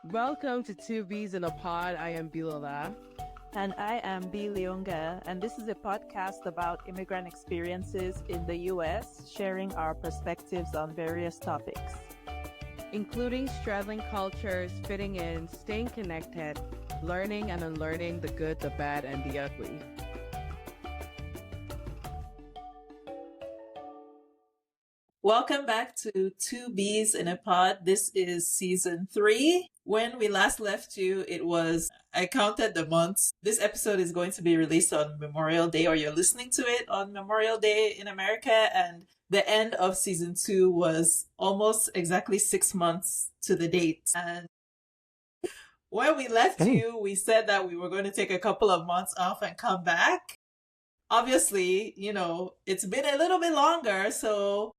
Welcome to Two Bees in a Pod. I am Bilola. And I am B. Leonga, and this is a podcast about immigrant experiences in the US, sharing our perspectives on various topics, Including straddling cultures, fitting in, staying connected, learning and unlearning the good, the bad, and the ugly. Welcome back to Two Bees in a Pod. This is season 3. When we last left you, I counted the months. This episode is going to be released on Memorial Day, or you're listening to it on Memorial Day in America. And the end of season 2 was almost exactly 6 months to the date. And when we left you, we said that we were going to take a couple of months off and come back. Obviously, it's been a little bit longer, so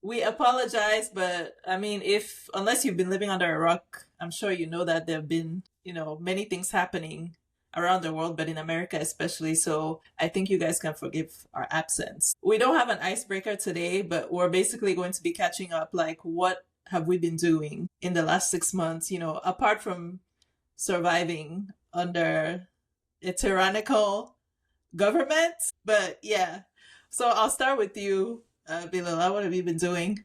we apologize, but I mean, unless you've been living under a rock, I'm sure you know that there have been, many things happening around the world, but in America especially. So I think you guys can forgive our absence. We don't have an icebreaker today, but we're basically going to be catching up. Like, what have we been doing in the last 6 months, apart from surviving under a tyrannical government? But yeah, so I'll start with you. Bilal, what have you been doing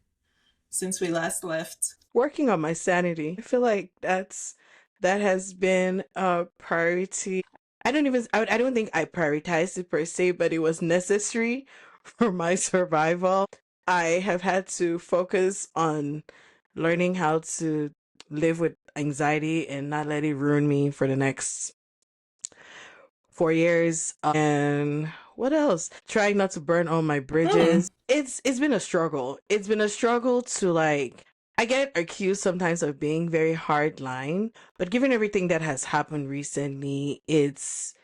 since we last left? Working on my sanity. I feel like that has been a priority. I don't think I prioritized it per se, but it was necessary for my survival. I have had to focus on learning how to live with anxiety and not let it ruin me for the next 4 years. And what else? Trying not to burn all my bridges. It's been a struggle. It's been a struggle to I get accused sometimes of being very hard line, but given everything that has happened recently, it's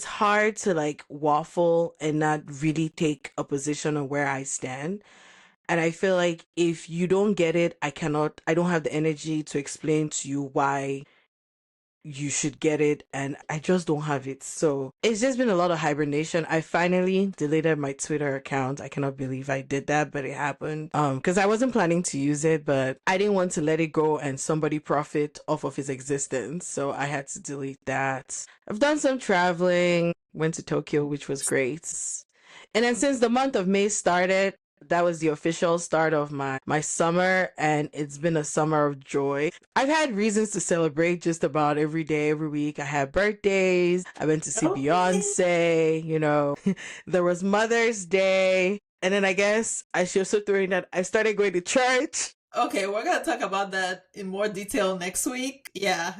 hard to waffle and not really take a position on where I stand. And I feel like if you don't get it, I don't have the energy to explain to you why you should get it, and I just don't have it. So it's just been a lot of hibernation. I finally deleted my Twitter account. I cannot believe I did that, but it happened. Because I wasn't planning to use it, but I didn't want to let it go and somebody profit off of his existence. So I had to delete that. I've done some traveling, went to Tokyo, which was great. And then since the month of May started, that was the official start of my summer, and it's been a summer of joy. I've had reasons to celebrate just about every day, every week. I had birthdays. I went to see Beyonce, there was Mother's Day. And then I guess I should also throw in that I started going to church. Okay, we're going to talk about that in more detail next week. Yeah.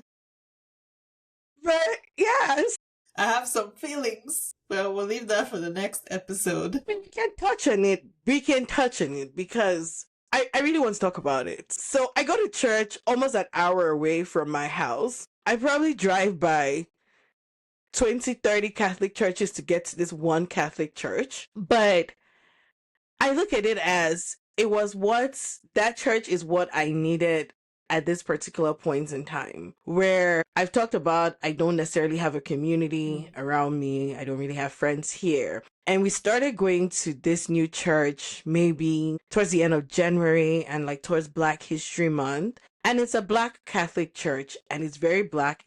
But yes. I have some feelings, but we'll leave that for the next episode. We can touch on it. We can touch on it because I really want to talk about it. So I go to church almost an hour away from my house. I probably drive by 20, 30 Catholic churches to get to this one Catholic church. But I look at it as that church is what I needed at this particular point in time, where I've talked about I don't necessarily have a community around me. I don't really have friends here. And we started going to this new church maybe towards the end of January and towards Black History Month. And it's a Black Catholic church, and it's very Black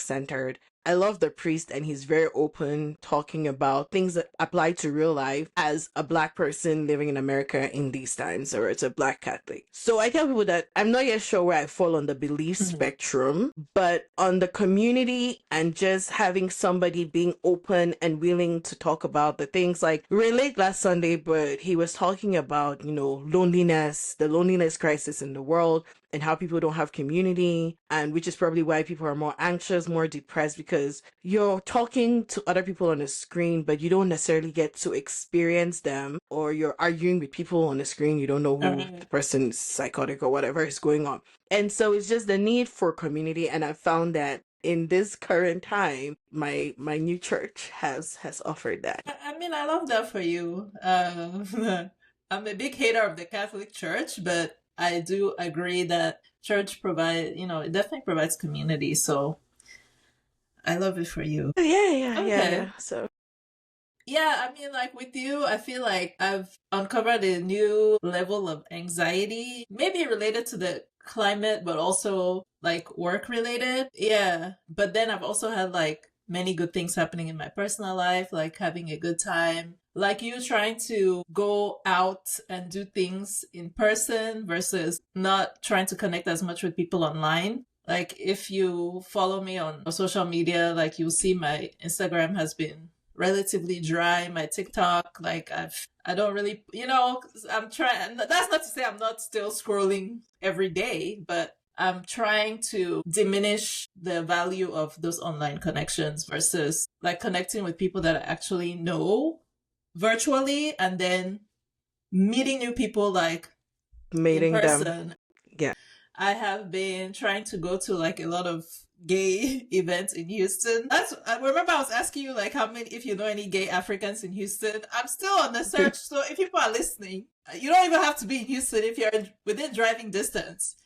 centered. I love the priest, and he's very open, talking about things that apply to real life as a Black person living in America in these times, or it's a Black Catholic. So I tell people that I'm not yet sure where I fall on the belief spectrum, but on the community and just having somebody being open and willing to talk about the things. We were late last Sunday, but he was talking about, loneliness, the loneliness crisis in the world, and how people don't have community, and which is probably why people are more anxious, more depressed, because you're talking to other people on a screen, but you don't necessarily get to experience them, or you're arguing with people on the screen. You don't know who the person is, psychotic or whatever is going on. And so it's just the need for community. And I found that in this current time, my new church has offered that. I mean, I love that for you. I'm a big hater of the Catholic Church, but I do agree that church it definitely provides community. So I love it for you. Yeah. So Yeah, I mean, with you, I feel like I've uncovered a new level of anxiety, maybe related to the climate, but also like work related. Yeah. But then I've also had like many good things happening in my personal life, like having a good time, like you trying to go out and do things in person versus not trying to connect as much with people online. Like if you follow me on social media, like you'll see my Instagram has been relatively dry. My TikTok, like I don't really, I'm trying, that's not to say I'm not still scrolling every day, but I'm trying to diminish the value of those online connections versus like connecting with people that I actually know virtually and then meeting new people like Meeting in person. them. Yeah. I have been trying to go to like a lot of gay events in Houston. I remember I was asking you like if you know any gay Africans in Houston. I'm still on the search. So if people are listening, you don't even have to be in Houston if you're within driving distance,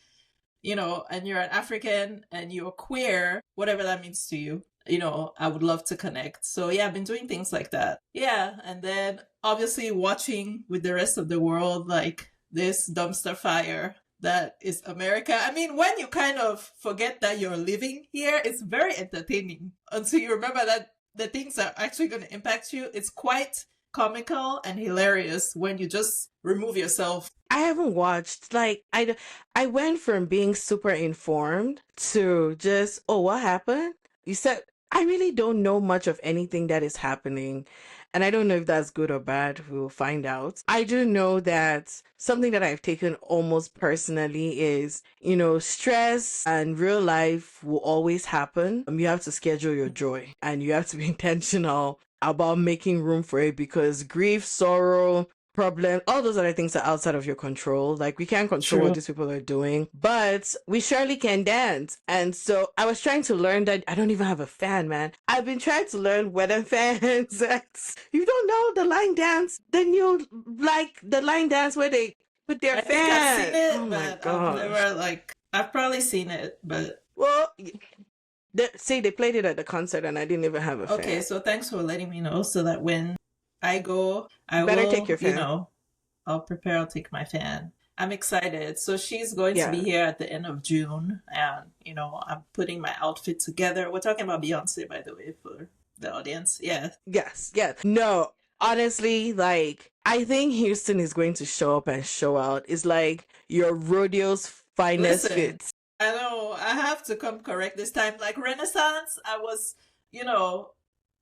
and you're an African and you're queer, whatever that means to you. I would love to connect. So yeah, I've been doing things like that. Yeah. And then obviously watching with the rest of the world, like this dumpster fire that is America. I mean, when you kind of forget that you're living here, it's very entertaining until you remember that the things are actually going to impact you. It's quite comical and hilarious when you just remove yourself. I haven't watched, like, I went from being super informed to just, oh, what happened? You said, I really don't know much of anything that is happening. And I don't know if that's good or bad. We'll find out. I do know that something that I've taken almost personally is, stress and real life will always happen. You have to schedule your joy and you have to be intentional about making room for it because grief, sorrow, problem, all those other things are outside of your control. Like we can't control what these people are doing, but we surely can dance. And so I was trying to learn that. I don't even have a fan, man. I've been trying to learn wedding fans. You don't know the line dance, then you like the line dance where they put their fan. I've seen it, oh my but god! I've never I've probably seen it, but they played it at the concert and I didn't even have a fan. Okay, so thanks for letting me know so that when I go, I Better will take your fan. I'll take my fan. I'm excited. So she's going to be here at the end of June and, I'm putting my outfit together. We're talking about Beyonce, by the way, for the audience. Yeah. Yes. No, honestly, like, I think Houston is going to show up and show out. It's like your rodeo's finest fits. I know. I have to come correct this time. Like Renaissance, I was,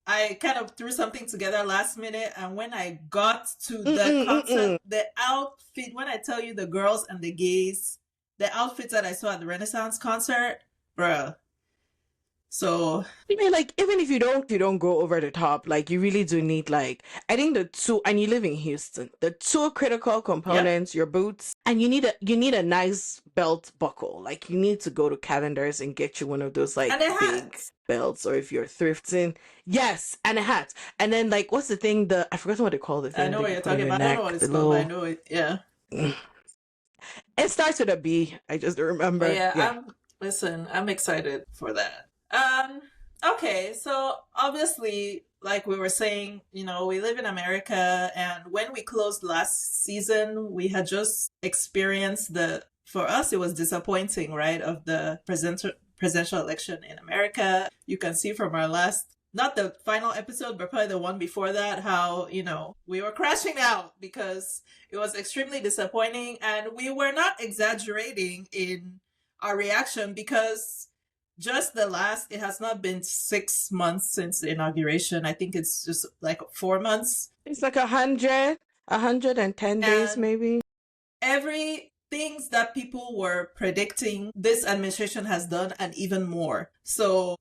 I kind of threw something together last minute, and when I got to the concert, the outfit, when I tell you the girls and the gays, the outfits that I saw at the Renaissance concert, bruh. So I mean, like, even if you don't go over the top, like you really do need, like, I think the two, and you live in Houston, the two critical components, your boots, and you need a nice belt buckle. Like you need to go to Calendars and get you one of those like big belts, or if you're thrifting, yes, and a hat. And then like, what's the thing? I forgot what they call the thing. I know what you're talking about. I don't know what it's called. I know it. Yeah. It starts with a B. I just don't remember. I'm excited for that. Okay, so obviously, like we were saying, we live in America, and when we closed last season, we had just experienced for us, it was disappointing, right, of the presidential election in America. You can see from our not the final episode, but probably the one before that, how, we were crashing out because it was extremely disappointing, and we were not exaggerating in our reaction because it has not been 6 months since the inauguration. I think it's just like 4 months. It's like 110 days, maybe. Things that people were predicting, this administration has done, and even more. So,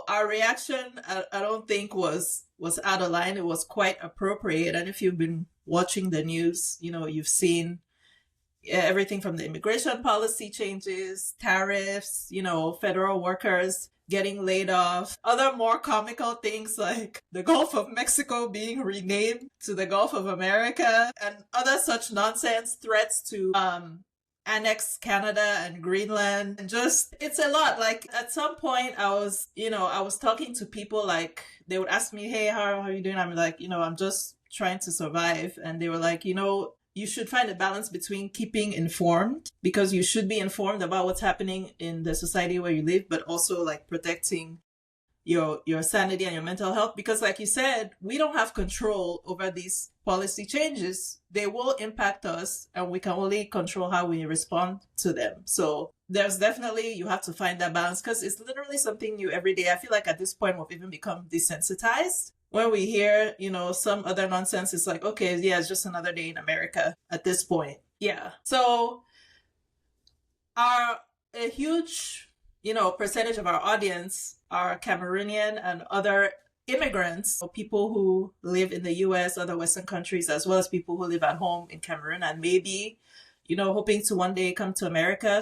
our reaction, I don't think was out of line. It was quite appropriate. And if you've been watching the news, you've seen everything from the immigration policy changes, tariffs, federal workers getting laid off, other more comical things like the Gulf of Mexico being renamed to the Gulf of America, and other such nonsense, threats to annex Canada and Greenland. And just, it's a lot. Like at some point I was talking to people, like they would ask me, hey, how are you doing? I'm like, I'm just trying to survive. And they were like, you should find a balance between keeping informed, because you should be informed about what's happening in the society where you live, but also like protecting your sanity and your mental health, because like you said, we don't have control over these policy changes. They will impact us, and we can only control how we respond to them. So there's definitely, you have to find that balance, because it's literally something new every day. I feel like at this point we've even become desensitized. When we hear, some other nonsense, it's like, okay, yeah, it's just another day in America at this point. Yeah. So a huge, percentage of our audience are Cameroonian and other immigrants, or people who live in the US, other Western countries, as well as people who live at home in Cameroon and maybe, hoping to one day come to America.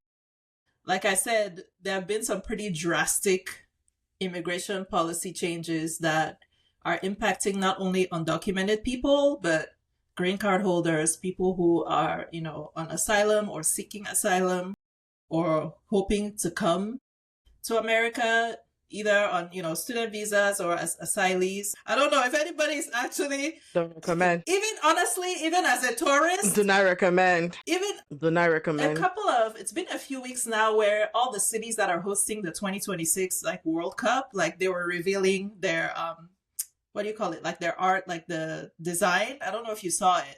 Like I said, there have been some pretty drastic immigration policy changes that are impacting not only undocumented people, but green card holders, people who are, on asylum or seeking asylum or hoping to come to America, either on, student visas or as asylees. I don't know if anybody's actually... Don't recommend. Even, honestly, even as a tourist... Do not recommend. Do not recommend. It's been a few weeks now where all the cities that are hosting the 2026, World Cup, they were revealing their, what do you call it? Their art, the design. I don't know if you saw it.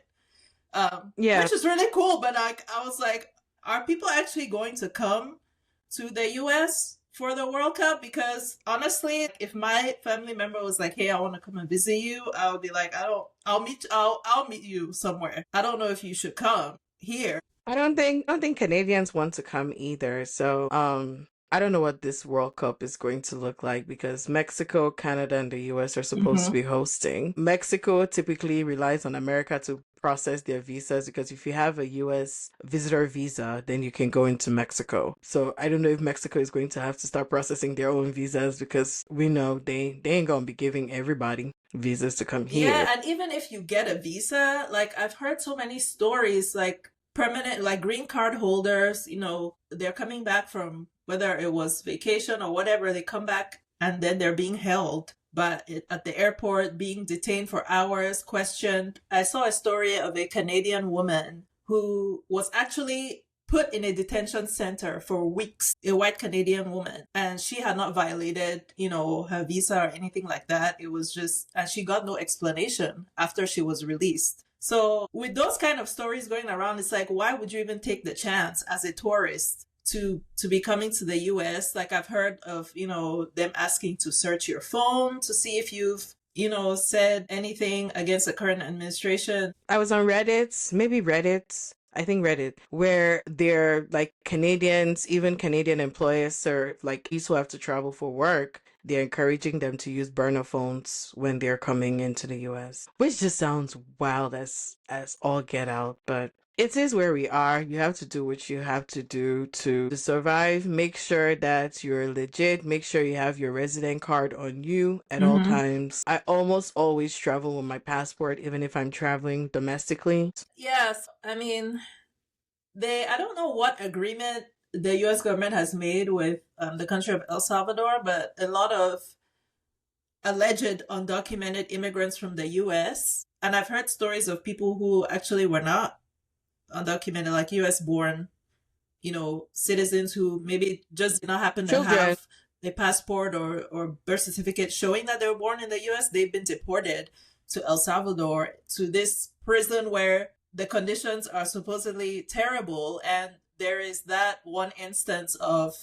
Yeah. Which is really cool, but I was like, are people actually going to come to the US for the World Cup? Because honestly, if my family member was like, hey, I want to come and visit you, I would be like, I'll meet you somewhere. I don't know if you should come here. I don't think Canadians want to come either. So, I don't know what this World Cup is going to look like, because Mexico, Canada, and the US are supposed to be hosting. Mexico typically relies on America to process their visas, because if you have a US visitor visa, then you can go into Mexico. So I don't know if Mexico is going to have to start processing their own visas, because we know they ain't gonna be giving everybody visas to come here. Yeah, and even if you get a visa, I've heard so many stories, permanent, green card holders, they're coming back from, whether it was vacation or whatever, they come back and then they're being held at the airport, being detained for hours, questioned. I saw a story of a Canadian woman who was actually put in a detention center for weeks, a white Canadian woman, and she had not violated, her visa or anything like that. It was just, and she got no explanation after she was released. So with those kind of stories going around, it's like, why would you even take the chance as a tourist to be coming to the US? I've heard of, them asking to search your phone to see if you've, said anything against the current administration. I was on Reddit, I think Reddit, where they're Canadians, even Canadian employers, or these who have to travel for work, they're encouraging them to use burner phones when they're coming into the US, which just sounds wild as all get out. But it is where we are. You have to do what you have to do to survive. Make sure that you're legit. Make sure you have your resident card on you at all times. I almost always travel with my passport, even if I'm traveling domestically. Yes. I mean, I don't know what agreement the U.S. government has made with the country of El Salvador, but a lot of alleged undocumented immigrants from the U.S., and I've heard stories of people who actually were not undocumented, US born, citizens who maybe just did not happen to have a passport or birth certificate showing that they were born in the US. They've been deported to El Salvador, to this prison where the conditions are supposedly terrible. And there is that one instance of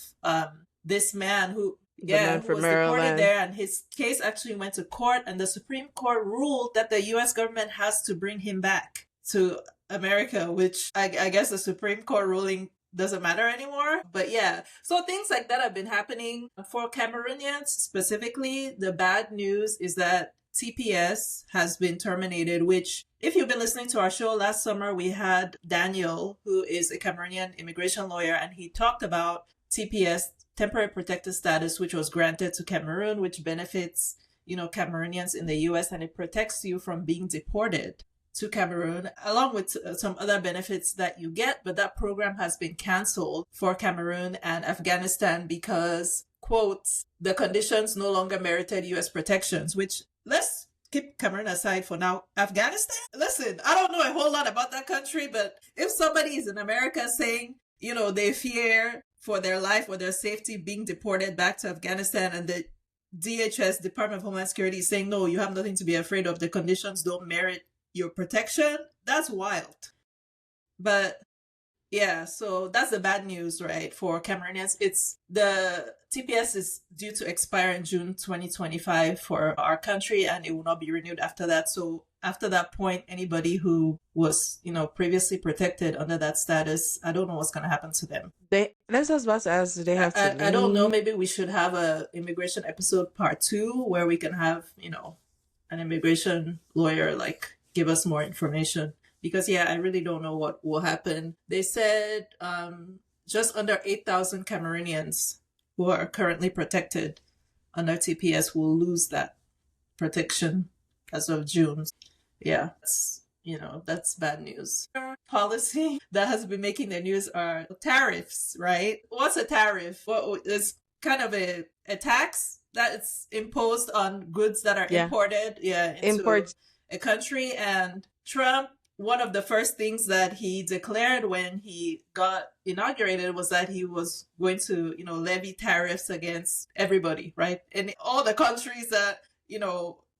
this man who was deported there, and his case actually went to court, and the Supreme Court ruled that the US government has to bring him back to America, which I guess the Supreme Court ruling doesn't matter anymore. But yeah, so things like that have been happening. For Cameroonians specifically, the bad news is that TPS has been terminated, which, if you've been listening to our show last summer, we had Daniel, who is a Cameroonian immigration lawyer, and he talked about TPS, temporary protected status, which was granted to Cameroon, which benefits, Cameroonians in the US, and it protects you from being deported to Cameroon, along with some other benefits that you get. But that program has been canceled for Cameroon and Afghanistan because, quote, the conditions no longer merited US protections, which, let's keep Cameroon aside for now. Afghanistan? Listen, I don't know a whole lot about that country, but if somebody is in America saying, they fear for their life or their safety being deported back to Afghanistan, and the DHS, Department of Homeland Security, is saying, no, you have nothing to be afraid of. The conditions don't merit your protection. That's wild. But yeah, so that's the bad news, right? For Cameroonians, it's the TPS is due to expire in June 2025 for our country, and it will not be renewed after that. So after that point, anybody who was, previously protected under that status, I don't know what's going to happen to them. Let's just ask, do they have to leave? I don't know. Maybe we should have a immigration episode part 2 where we can have, an immigration lawyer, give us more information. Because, I really don't know what will happen. They said just under 8,000 Cameroonians who are currently protected under TPS will lose that protection as of June. Yeah, that's bad news. Policy that has been making the news are tariffs, right? What's a tariff? Well, it's kind of a tax that's imposed on goods that are imported into a country. And Trump, one of the first things that he declared when he got inaugurated was that he was going to, levy tariffs against everybody, right? And all the countries that,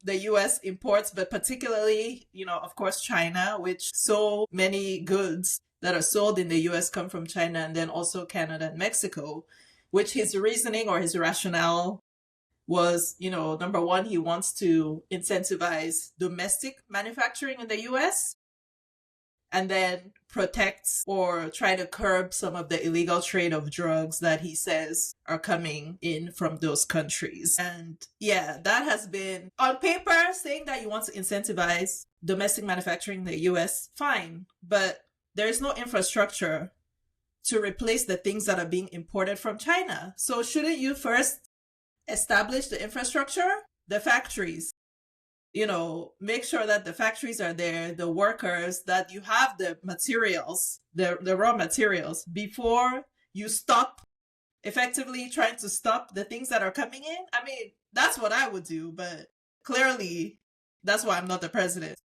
the U.S. imports, but particularly, of course, China, which so many goods that are sold in the U.S. come from China, and then also Canada and Mexico, which his reasoning or his rationale was, number one, he wants to incentivize domestic manufacturing in the U.S., and then protects or try to curb some of the illegal trade of drugs that he says are coming in from those countries. And that has been on paper saying that you want to incentivize domestic manufacturing in the US, fine, but there's no infrastructure to replace the things that are being imported from China. So shouldn't you first establish the infrastructure, the factories? Make sure that the factories are there, the workers, that you have the materials, the raw materials, before you stop effectively trying to stop the things that are coming in. I mean, that's what I would do, but clearly that's why I'm not the president.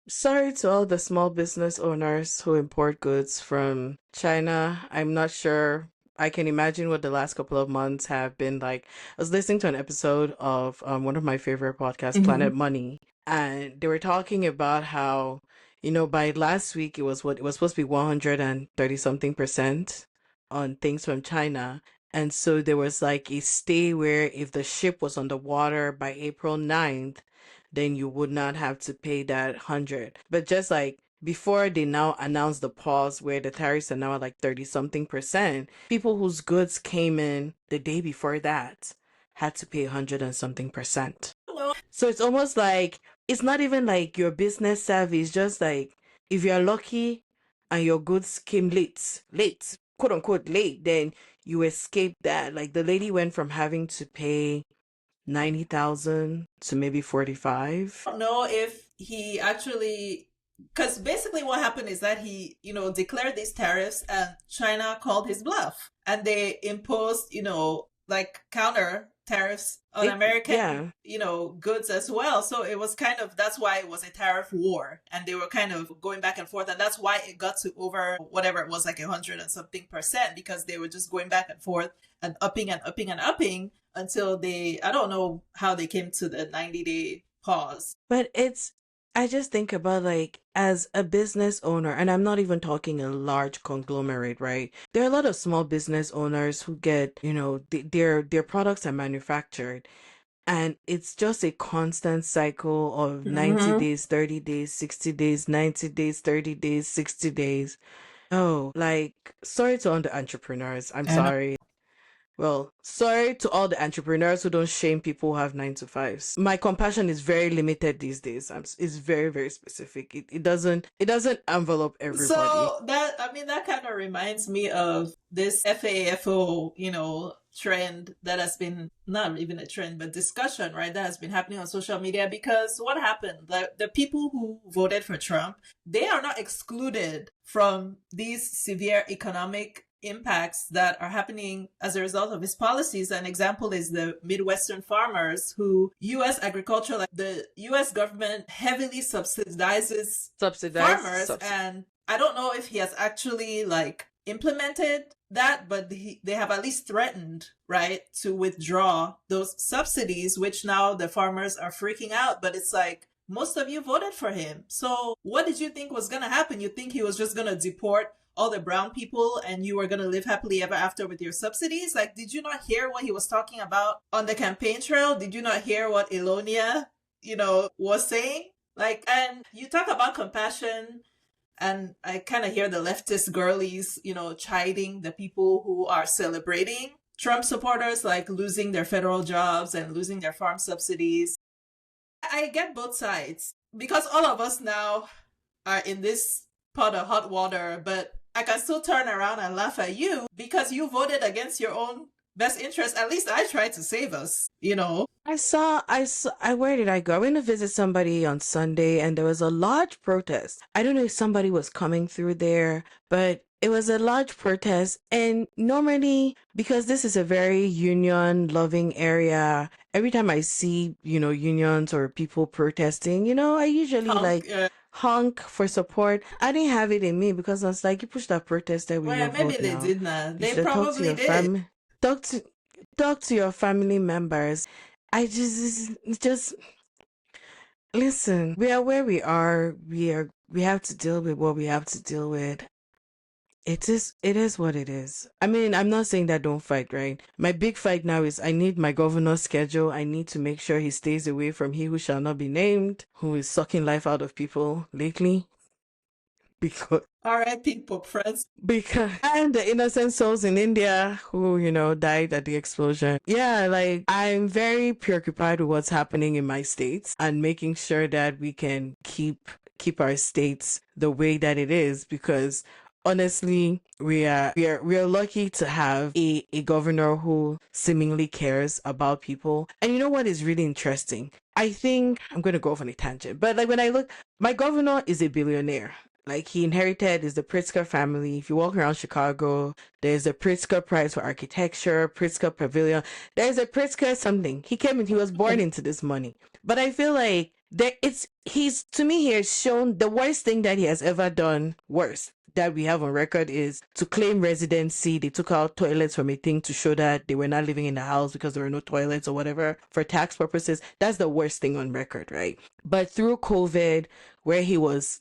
Sorry to all the small business owners who import goods from China. I'm not sure. I can imagine what the last couple of months have been like. I was listening to an episode of one of my favorite podcasts, Planet Money, and they were talking about how, by last week it was supposed to be 130 something % on things from China. And so there was a stay where if the ship was on the water by April 9th, then you would not have to pay that 100. But just before they now announced the pause where the tariffs are now at 30 something %, people whose goods came in the day before that had to pay 100 and something %. So it's almost it's not even your business savvy. It's just if you're lucky and your goods came late, quote unquote late, then you escape that. The lady went from having to pay 90,000 to maybe 45. I don't know if he actually, because basically what happened is that he, declared these tariffs and China called his bluff, and they imposed, counter tariffs on American, goods as well. So it was that's why it was a tariff war, and they were kind of going back and forth. And that's why it got to over whatever it was, 100 and something %, because they were just going back and forth and upping and upping and upping until I don't know how they came to the 90-day pause. But I just think about as a business owner, and I'm not even talking a large conglomerate, right? There are a lot of small business owners who get, their products are manufactured, and it's just a constant cycle of 90 days, 30 days, 60 days, 90 days, 30 days, 60 days. Oh, sorry to all the entrepreneurs. I'm sorry. Well, sorry to all the entrepreneurs who don't shame people who have 9-to-5s. My compassion is very limited these days. It's very, very specific. It doesn't envelope everybody. So that kind of reminds me of this FAFO, trend that has been, not even a trend, but discussion, right? That has been happening on social media, because what happened? The people who voted for Trump, they are not excluded from these severe economic impacts that are happening as a result of his policies. An example is the Midwestern farmers who U.S. agriculture, like the U.S. government heavily subsidizes farmers. And I don't know if he has actually like implemented that, but they have at least threatened, right, to withdraw those subsidies, which now the farmers are freaking out. But it's like, most of you voted for him. So what did you think was going to happen? You think he was just going to deport all the brown people and you were going to live happily ever after with your subsidies? Like, did you not hear what he was talking about on the campaign trail? Did you not hear what Elonia, was saying? Like, and you talk about compassion, and I kind of hear the leftist girlies, chiding the people who are celebrating Trump supporters, like losing their federal jobs and losing their farm subsidies. I get both sides because all of us now are in this pot of hot water, but I can still turn around and laugh at you because you voted against your own best interest. At least I tried to save us, Where did I go? I went to visit somebody on Sunday and there was a large protest. I don't know if somebody was coming through there, but it was a large protest. And normally, because this is a very union loving area, every time I see, unions or people protesting, I usually honk for support. I didn't have it in me because I was like, you push that protest there with your maybe vote they now. did not. They should probably did. Talk to your family members. I just listen. We are where we are. We have to deal with what we have to deal with. It is what it is. I mean, I'm not saying that don't fight, right? My big fight now is I need my governor's schedule. I need to make sure he stays away from he who shall not be named, who is sucking life out of people lately. Because R.I.P. Pope Francis. And the innocent souls in India who, died at the explosion. Yeah, like I'm very preoccupied with what's happening in my states and making sure that we can keep our states the way that it is, because honestly, we are lucky to have a governor who seemingly cares about people. And you know what is really interesting? I think I'm going to go off on a tangent, but like when I look, my governor is a billionaire. Like he inherited is the Pritzker family. If you walk around Chicago, there's a Pritzker Prize for Architecture, Pritzker Pavilion. There's a Pritzker something. He was born into this money. But I feel like to me, he has shown the worst thing that he has ever done, worst that we have on record, is to claim residency. They took out toilets from a thing to show that they were not living in the house because there were no toilets or whatever for tax purposes. That's the worst thing on record, right? But through COVID, where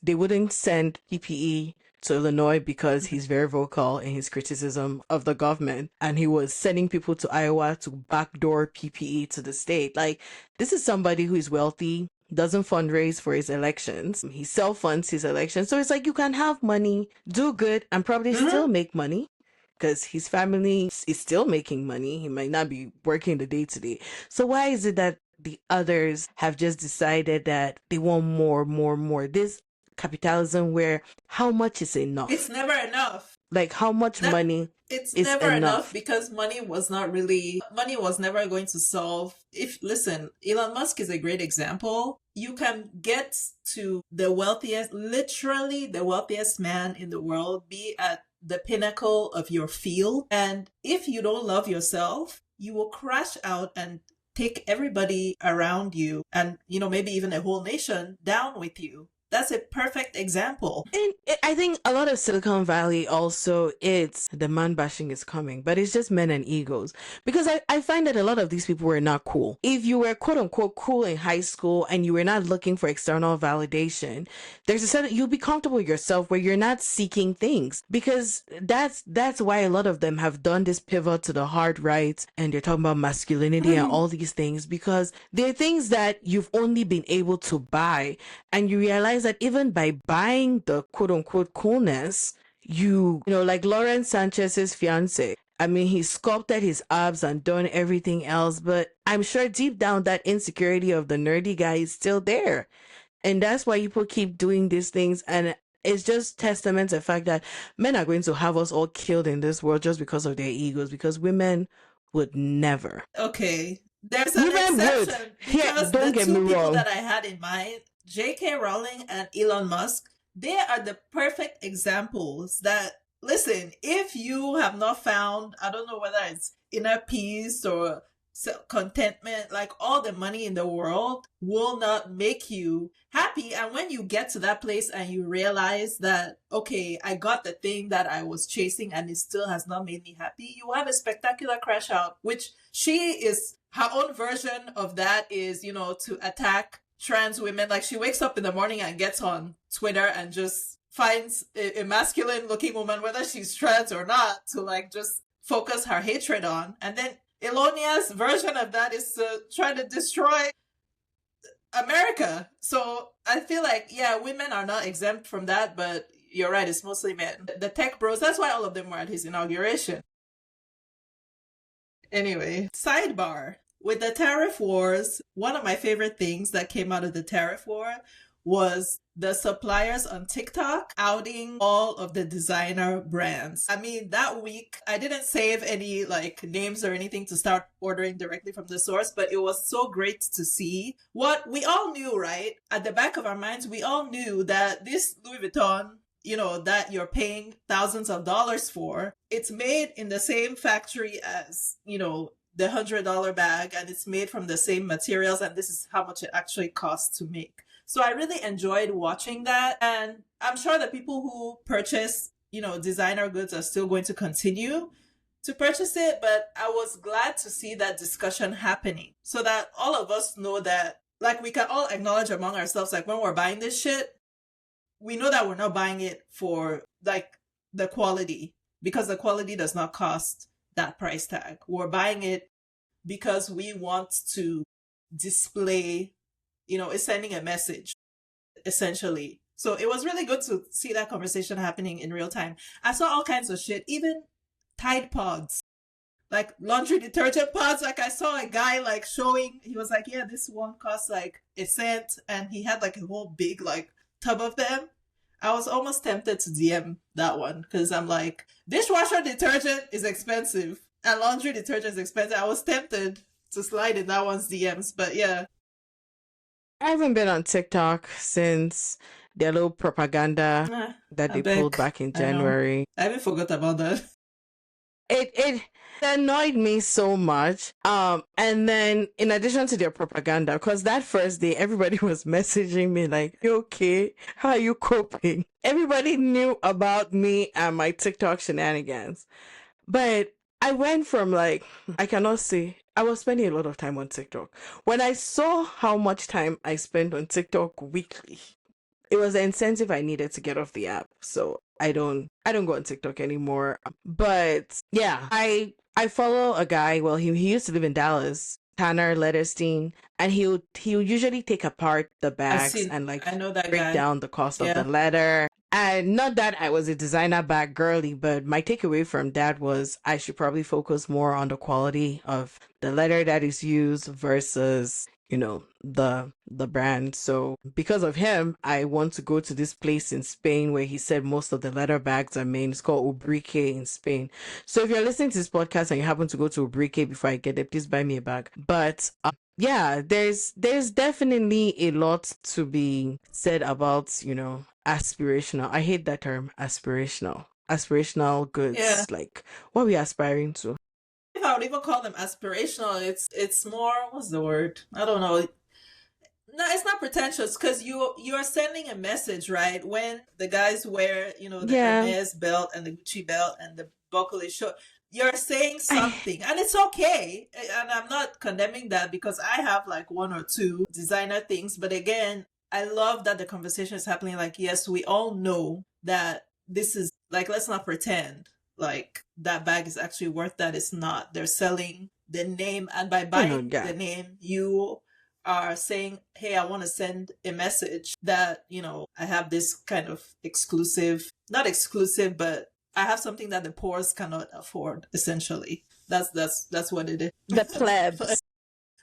they wouldn't send PPE to Illinois because he's very vocal in his criticism of the government, and he was sending people to Iowa to backdoor PPE to the state. Like, this is somebody who is wealthy, doesn't fundraise for his elections. He self-funds his elections. So it's like you can have money, do good, and probably still make money because his family is still making money. He might not be working the day-to-day. So why is it that the others have just decided that they want more? This capitalism where how much is enough? It's never enough. Like how much money it's is never enough because money was never going to solve. Listen, Elon Musk is a great example. You can get to literally the wealthiest man in the world, be at the pinnacle of your field. And if you don't love yourself, you will crash out and take everybody around you and, maybe even a whole nation down with you. That's a perfect example. And I think a lot of Silicon Valley also, it's the man bashing is coming, but it's just men and egos. Because I find that a lot of these people were not cool. If you were quote unquote cool in high school and you were not looking for external validation, you'll be comfortable with yourself where you're not seeking things. Because that's why a lot of them have done this pivot to the hard right, and they're talking about masculinity and all these things, because they're things that you've only been able to buy, and you realize that even by buying the quote unquote coolness, like Lauren Sanchez's fiance, I mean, he sculpted his abs and done everything else, but I'm sure deep down that insecurity of the nerdy guy is still there. And that's why people keep doing these things. And it's just testament to the fact that men are going to have us all killed in this world just because of their egos, because women would never. Okay. There's an exception. Because the two people that I had in mind, J.K. Rowling and Elon Musk, they are the perfect examples that, listen, if you have not found, I don't know whether it's inner peace or contentment, like all the money in the world will not make you happy. And when you get to that place and you realize that, okay, I got the thing that I was chasing and it still has not made me happy, you have a spectacular crash out, which her own version of that is, to attack trans women. Like, she wakes up in the morning and gets on Twitter and just finds a masculine looking woman, whether she's trans or not, to like just focus her hatred on. And then Elonia's version of that is to try to destroy America. So I feel like, yeah, women are not exempt from that, but you're right, it's mostly men. The tech bros, that's why all of them were at his inauguration. Anyway, sidebar. With the tariff wars, one of my favorite things that came out of the tariff war was the suppliers on TikTok outing all of the designer brands. I mean, that week, I didn't save any like names or anything to start ordering directly from the source, but it was so great to see what we all knew, right? At the back of our minds, we all knew that this Louis Vuitton, that you're paying thousands of dollars for, it's made in the same factory as, the $100 bag, and it's made from the same materials, and this is how much it actually costs to make. So I really enjoyed watching that, and I'm sure the people who purchase, designer goods are still going to continue to purchase it, but I was glad to see that discussion happening so that all of us know that, like, we can all acknowledge among ourselves, like, when we're buying this shit, we know that we're not buying it for, like, the quality, because the quality does not cost that price tag. We're buying it because we want to display, it's sending a message, essentially. So it was really good to see that conversation happening in real time. I saw all kinds of shit, even Tide Pods, like laundry detergent pods. Like, I saw a guy like showing, he was like, yeah, this one costs like $0.01, and he had like a whole big like tub of them. I was almost tempted to DM that one because I'm like, dishwasher detergent is expensive and laundry detergent is expensive. I was tempted to slide in that one's DMs, but yeah. I haven't been on TikTok since their little propaganda that they pulled back in January. I haven't forgot about that. It annoyed me so much. And then in addition to their propaganda, because that first day everybody was messaging me like, you okay? How are you coping? Everybody knew about me and my TikTok shenanigans. But I went from like, I cannot say, I was spending a lot of time on TikTok. When I saw how much time I spent on TikTok weekly, it was the incentive I needed to get off the app. So I don't go on TikTok anymore. But yeah, I follow a guy. Well, he used to live in Dallas, Tanner Letterstein, and he'll usually take apart the bags and like break down the cost of the leather. And not that I was a designer bag girly, but my takeaway from that was I should probably focus more on the quality of the leather that is used versus, the brand. So because of him, I want to go to this place in Spain where he said most of the leather bags are made. It's called Ubrique in Spain. So if you're listening to this podcast and you happen to go to Ubrique before I get there, please buy me a bag. But yeah, there's definitely a lot to be said about, aspirational. I hate that term, aspirational goods. Yeah. Like, what are we aspiring to? I would even call them aspirational. It's more, what's the word? I don't know. No, it's not pretentious because you're sending a message, right? When the guys wear, the Hermes belt and the Gucci belt and the buckle is short, you're saying something, and it's okay. And I'm not condemning that because I have like one or two designer things. But again, I love that the conversation is happening. Like, yes, we all know that this is like, let's not pretend like that bag is actually worth that. It's not. They're selling the name, and by buying the name, you are saying, hey, I want to send a message that, I have this kind of not exclusive, but I have something that the poors cannot afford, essentially. That's what it is. The plebs.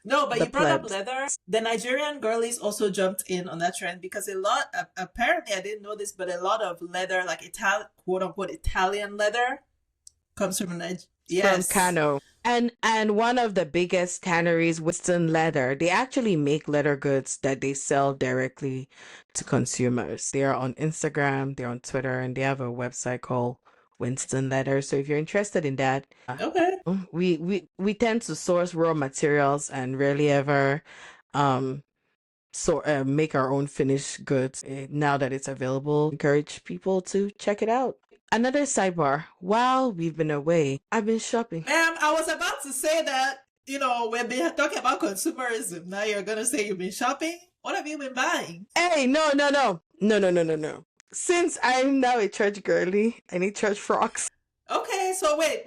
No, but you brought up leather. The Nigerian girlies also jumped in on that trend because apparently I didn't know this, but a lot of leather, like quote unquote Italian leather, comes from Nigeria. Yes. From Kano. And one of the biggest tanneries, Western Leather, they actually make leather goods that they sell directly to consumers. They are on Instagram, they're on Twitter, and they have a website called Winston letter. So if you're interested in that, Okay. we tend to source raw materials and rarely ever make our own finished goods. Now that it's available, encourage people to check it out. Another sidebar. While we've been away, I've been shopping. Ma'am, I was about to say that, we've been talking about consumerism. Now you're going to say you've been shopping? What have you been buying? Hey, no. Since I'm now a church girly, I need church frocks. Okay, so wait.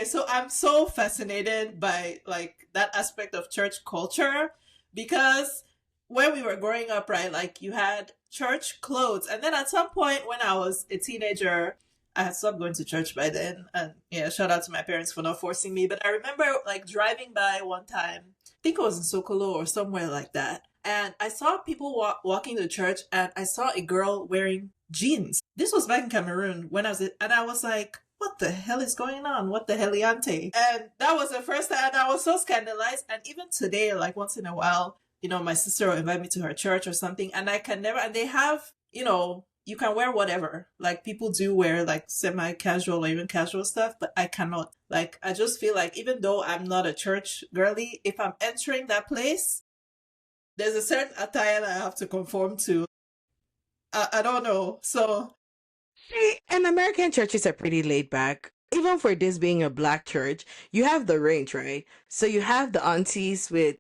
So I'm so fascinated by like that aspect of church culture, because when we were growing up, right, like you had church clothes, and then at some point when I was a teenager, I had stopped going to church by then, and yeah, shout out to my parents for not forcing me. But I remember like driving by one time, I think it was in Sokolo or somewhere like that, and I saw people walking to church, and I saw a girl wearing jeans. This was back in Cameroon when I was like, what the hell is going on? What the heliante? And that was the first time, and I was so scandalized. And even today, like once in a while, my sister will invite me to her church or something, and I can never, and they have, you can wear whatever. Like people do wear like semi-casual or even casual stuff, but I cannot. Like, I just feel like even though I'm not a church girly, if I'm entering that place, there's a certain attire that I have to conform to. I don't know. So, and American churches are pretty laid back. Even for this being a black church, you have the range, right? So you have the aunties with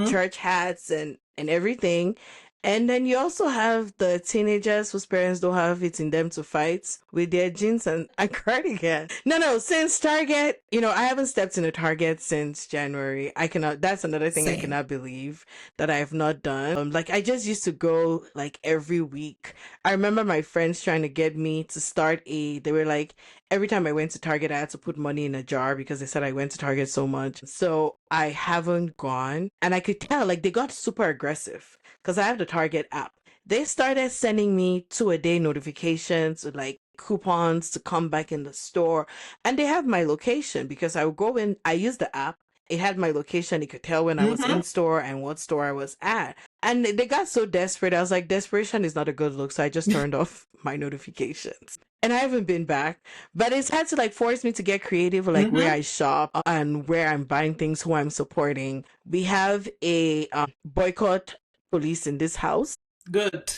church hats and everything. And then you also have the teenagers whose parents don't have it in them to fight with their jeans and a cardigan. No, since Target, I haven't stepped in a Target since January. That's another thing. Same. I cannot believe that I have not done. Like I just used to go like every week. I remember my friends trying to get me to start they were like, every time I went to Target, I had to put money in a jar because they said I went to Target so much. So I haven't gone. And I could tell, like, they got super aggressive because I have the Target app. They started sending me 2-a-day notifications with, like, coupons to come back in the store. And they have my location because I would go in, I use the app. It had my location. It could tell when I was in store and what store I was at. And they got so desperate. I was like, desperation is not a good look. So I just turned off my notifications. And I haven't been back, but it's had to like force me to get creative with like where I shop and where I'm buying things, who I'm supporting. We have a boycott police in this house. good.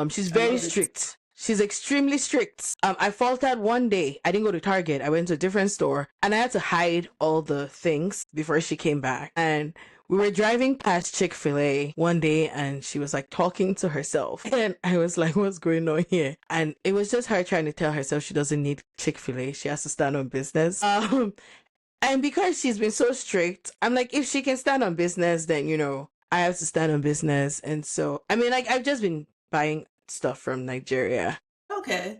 She's very strict. She's extremely strict. I faltered one day. I didn't go to Target. I went to a different store and I had to hide all the things before she came back. And we were driving past Chick-fil-A one day and she was like talking to herself. And I was like, what's going on here? And it was just her trying to tell herself she doesn't need Chick-fil-A. She has to stand on business. And because she's been so strict, I'm like, if she can stand on business, then, I have to stand on business. And so, I mean, like, I've just been buying stuff from Nigeria. Okay.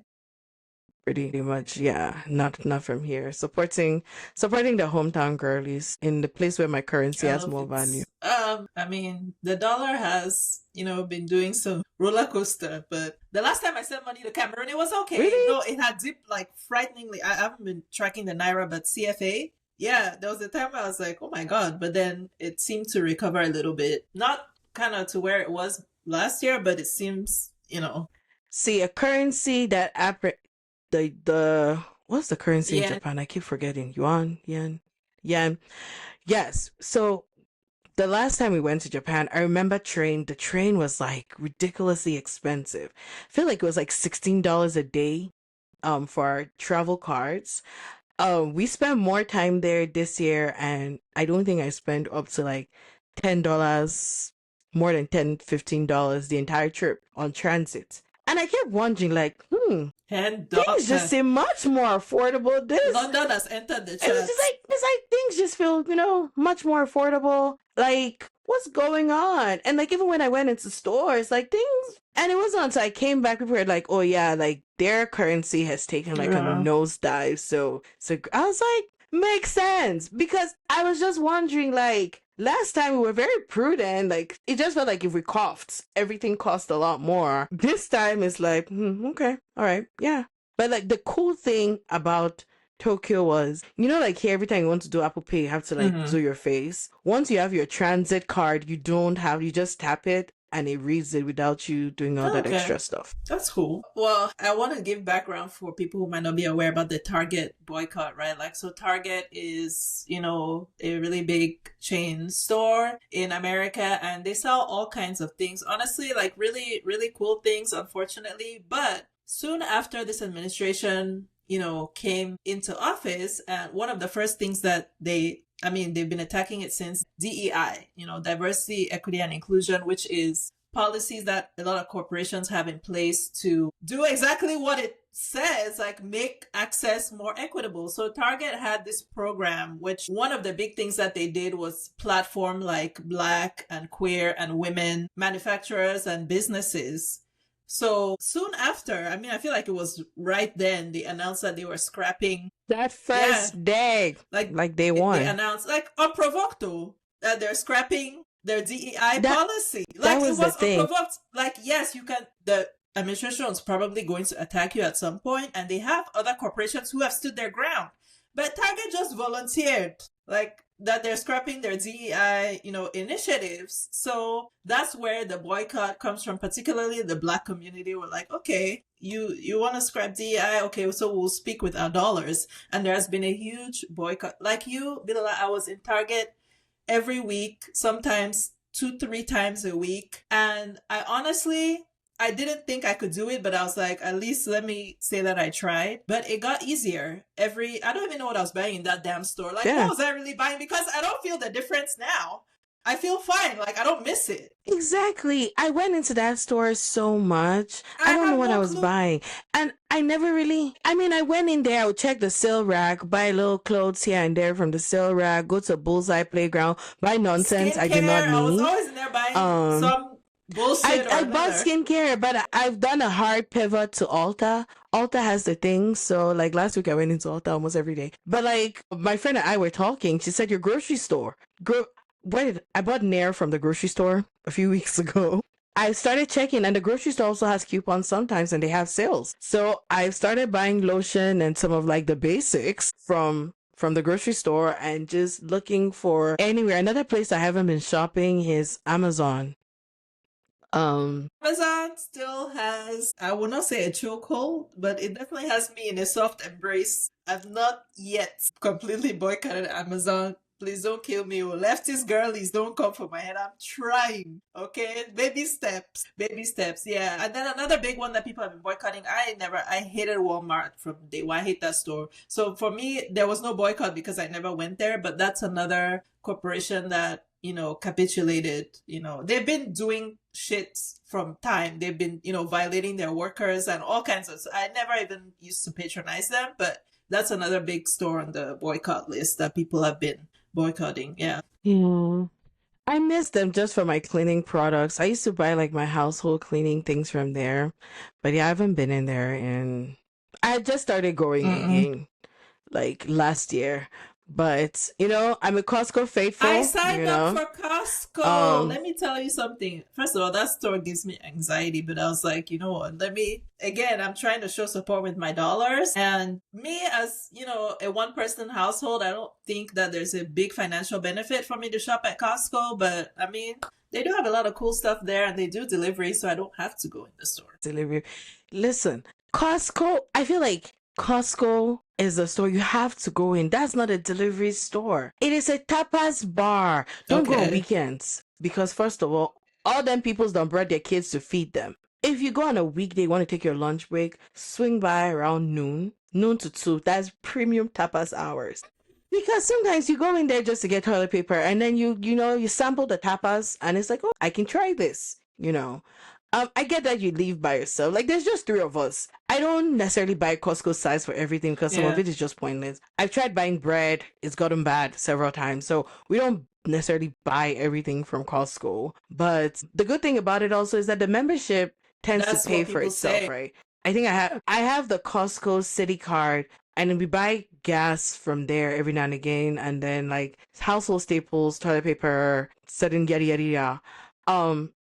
Pretty much, yeah. Not from here. Supporting the hometown girlies in the place where my currency has more value. I mean, the dollar has, been doing some roller coaster, but the last time I sent money to Cameroon, it was okay. Really? No, it had dipped like frighteningly. I haven't been tracking the Naira, but CFA, yeah, there was a time I was like, oh my God, but then it seemed to recover a little bit. Not kind of to where it was last year, but it seems, See, a currency that the what's the currency in Yeah. Japan? I keep forgetting. Yuan, yen. Yes. So the last time we went to Japan, I remember the train was like ridiculously expensive. I feel like it was like $16 a day for our travel cards. We spent more time there this year and I don't think I spent up to like $10, more than $10-15 the entire trip on transit. And I kept wondering, like, $10. things just seem much more affordable. London has entered the It's charts. just it's like things just feel, much more affordable. Like, what's going on? And like, even when I went into stores, like things, and it wasn't until I came back, people were like, oh yeah, like their currency has taken like a nosedive. So I was like, makes sense, because I was just wondering, like, last time we were very prudent. Like, it just felt like if we coughed, everything cost a lot more. This time it's like, okay, all right, yeah. But like the cool thing about Tokyo was, like here, every time you want to do Apple Pay, you have to like do your face. Once you have your transit card, you just tap it and it reads it without you doing all that Okay. extra stuff. That's cool. Well, I want to give background for people who might not be aware about the Target boycott, right? Like, so Target is, you know, a really big chain store in America, and they sell all kinds of things. Honestly, like really, really cool things, unfortunately. But soon after this administration, you know, came into office, and one of the first things that they've been attacking it since, DEI, you know, diversity, equity, and inclusion, which is policies that a lot of corporations have in place to do exactly what it says, like make access more equitable. So Target had this program, which one of the big things that they did was platform like Black and queer and women manufacturers and businesses. So soon after, I feel like it was right then, they announced that they were scrapping that first day, like day one. They announced, like unprovoked, that they're scrapping their DEI policy. Like, was it was the thing. unprovoked. Like, yes, you can. The administration is probably going to attack you at some point, and they have other corporations who have stood their ground. But Target just volunteered, like, that they're scrapping their DEI, you know, initiatives. So that's where the boycott comes from, particularly the Black community. Were like, okay, you want to scrap DEI? Okay, so we'll speak with our dollars. And there has been a huge boycott. Like you, Bilala, I was in Target every week, sometimes 2-3 times a week. And I didn't think I could do it, but I was like, at least let me say that I tried. But it got easier. I don't even know what I was buying in that damn store. Like, what was I really buying? Because I don't feel the difference now. I feel fine. Like, I don't miss it. Exactly. I went into that store so much. I don't know what I was buying. And I never really, I went in there, I would check the sale rack, buy little clothes here and there from the sale rack, go to Bullseye Playground, buy nonsense I did not need. I was always in there buying some bullshit. I bought skincare, but I've done a hard pivot to Ulta. Ulta has the thing. So like last week I went into Ulta almost every day. But like my friend and I were talking, she said your grocery store. I bought Nair from the grocery store a few weeks ago. I started checking, and the grocery store also has coupons sometimes, and they have sales. So I started buying lotion and some of like the basics from the grocery store, and just looking for anywhere. Another place I haven't been shopping is Amazon. Amazon still has, I will not say a chokehold, but it definitely has me in a soft embrace. I've not yet completely boycotted Amazon. Please don't kill me. Leftist girlies, don't come for my head. I'm trying. Okay? Baby steps. Yeah. And then another big one that people have been boycotting. I hated Walmart from day one. I hate that store. So for me, there was no boycott because I never went there. But that's another corporation that, you know, capitulated. You know, they've been doing shit from time. They've been, you know, violating their workers and all kinds of. So I never even used to patronize them. But that's another big store on the boycott list that people have been boycotting. Yeah. I miss them just for my cleaning products. I used to buy like my household cleaning things from there, but yeah, I haven't been in there, and I just started going again like last year. But you know, I'm a Costco faithful. I signed up for Costco. Let me tell you something. First of all, that store gives me anxiety, but I was like, you know what? I'm trying to show support with my dollars. And me as, you know, a one-person household, I don't think that there's a big financial benefit for me to shop at Costco. But I mean, they do have a lot of cool stuff there, and they do delivery, so I don't have to go in the store. Delivery. Listen, Costco, I feel like Costco is a store you have to go in. That's not a delivery store. It is a tapas bar. Don't go on weekends, because first of all them peoples don't brought their kids to feed them. If you go on a weekday, want to take your lunch break, swing by around noon to 2. That's premium tapas hours. Because sometimes you go in there just to get toilet paper, and then you sample the tapas, and it's like, oh, I can try this, you know. I get that you leave by yourself. Like, there's just 3 of us. I don't necessarily buy Costco size for everything because some of it is just pointless. I've tried buying bread. It's gotten bad several times. So we don't necessarily buy everything from Costco. But the good thing about it also is that the membership tends to pay for itself, right? I think I have the Costco City card, and then we buy gas from there every now and again. And then like household staples, toilet paper, certain yada yada yada.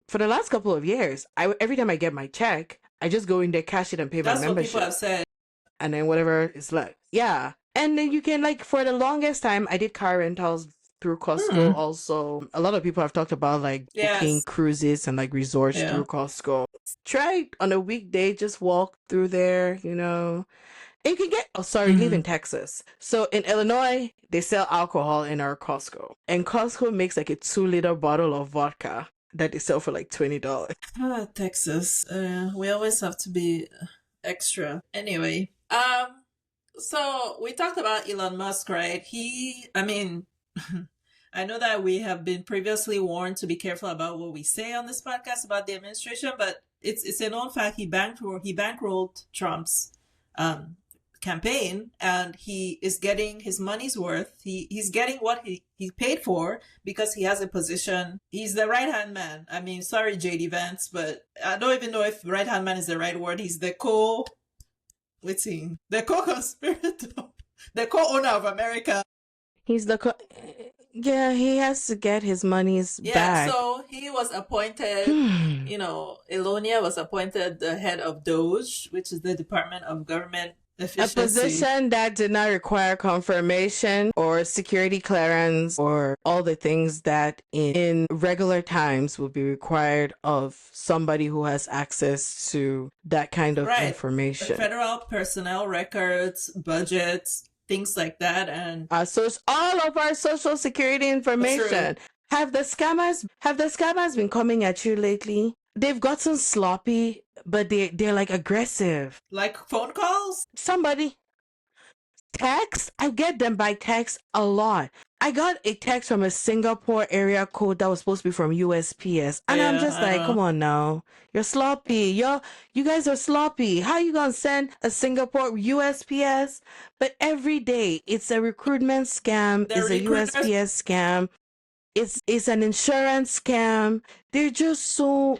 For the last couple of years, every time I get my check, I just go in there, cash it, and pay my membership. That's what people have said. And then whatever is left. Yeah. And then you can, like, for the longest time, I did car rentals through Costco also. A lot of people have talked about like booking Yes. cruises and like resorts Yeah. through Costco. Try on a weekday, just walk through there, you know. And you can get, live in Texas. So in Illinois, they sell alcohol in our Costco. And Costco makes like a 2-liter bottle of vodka that they sell for like $20. Texas. We always have to be extra. Anyway, so we talked about Elon Musk, right? I know that we have been previously warned to be careful about what we say on this podcast about the administration, but it's a known fact he bankrolled Trump's campaign, and he is getting his money's worth. He's getting what he paid for because he has a position. He's the right-hand man. I mean, sorry, JD Vance, but I don't even know if right-hand man is the right word. He's the co-conspirator, the co-owner of America. He's yeah, he has to get his money's back. Yeah, so he was appointed, Elonia was appointed the head of DOGE, which is the Department of Government Efficiency. A position that did not require confirmation or security clearance or all the things that in regular times would be required of somebody who has access to that kind of information. Federal personnel records, budgets, things like that, and so all of our social security information. Have the scammers been coming at you lately? They've gotten sloppy, but they're like aggressive. Like phone calls? Somebody text? I get them by text a lot. I got a text from a Singapore area code that was supposed to be from USPS. And I'm just like, come on now. You're sloppy. You guys are sloppy. How you gonna send a Singapore USPS? But every day it's a recruitment scam. It's a USPS scam. It's an insurance scam. There are just so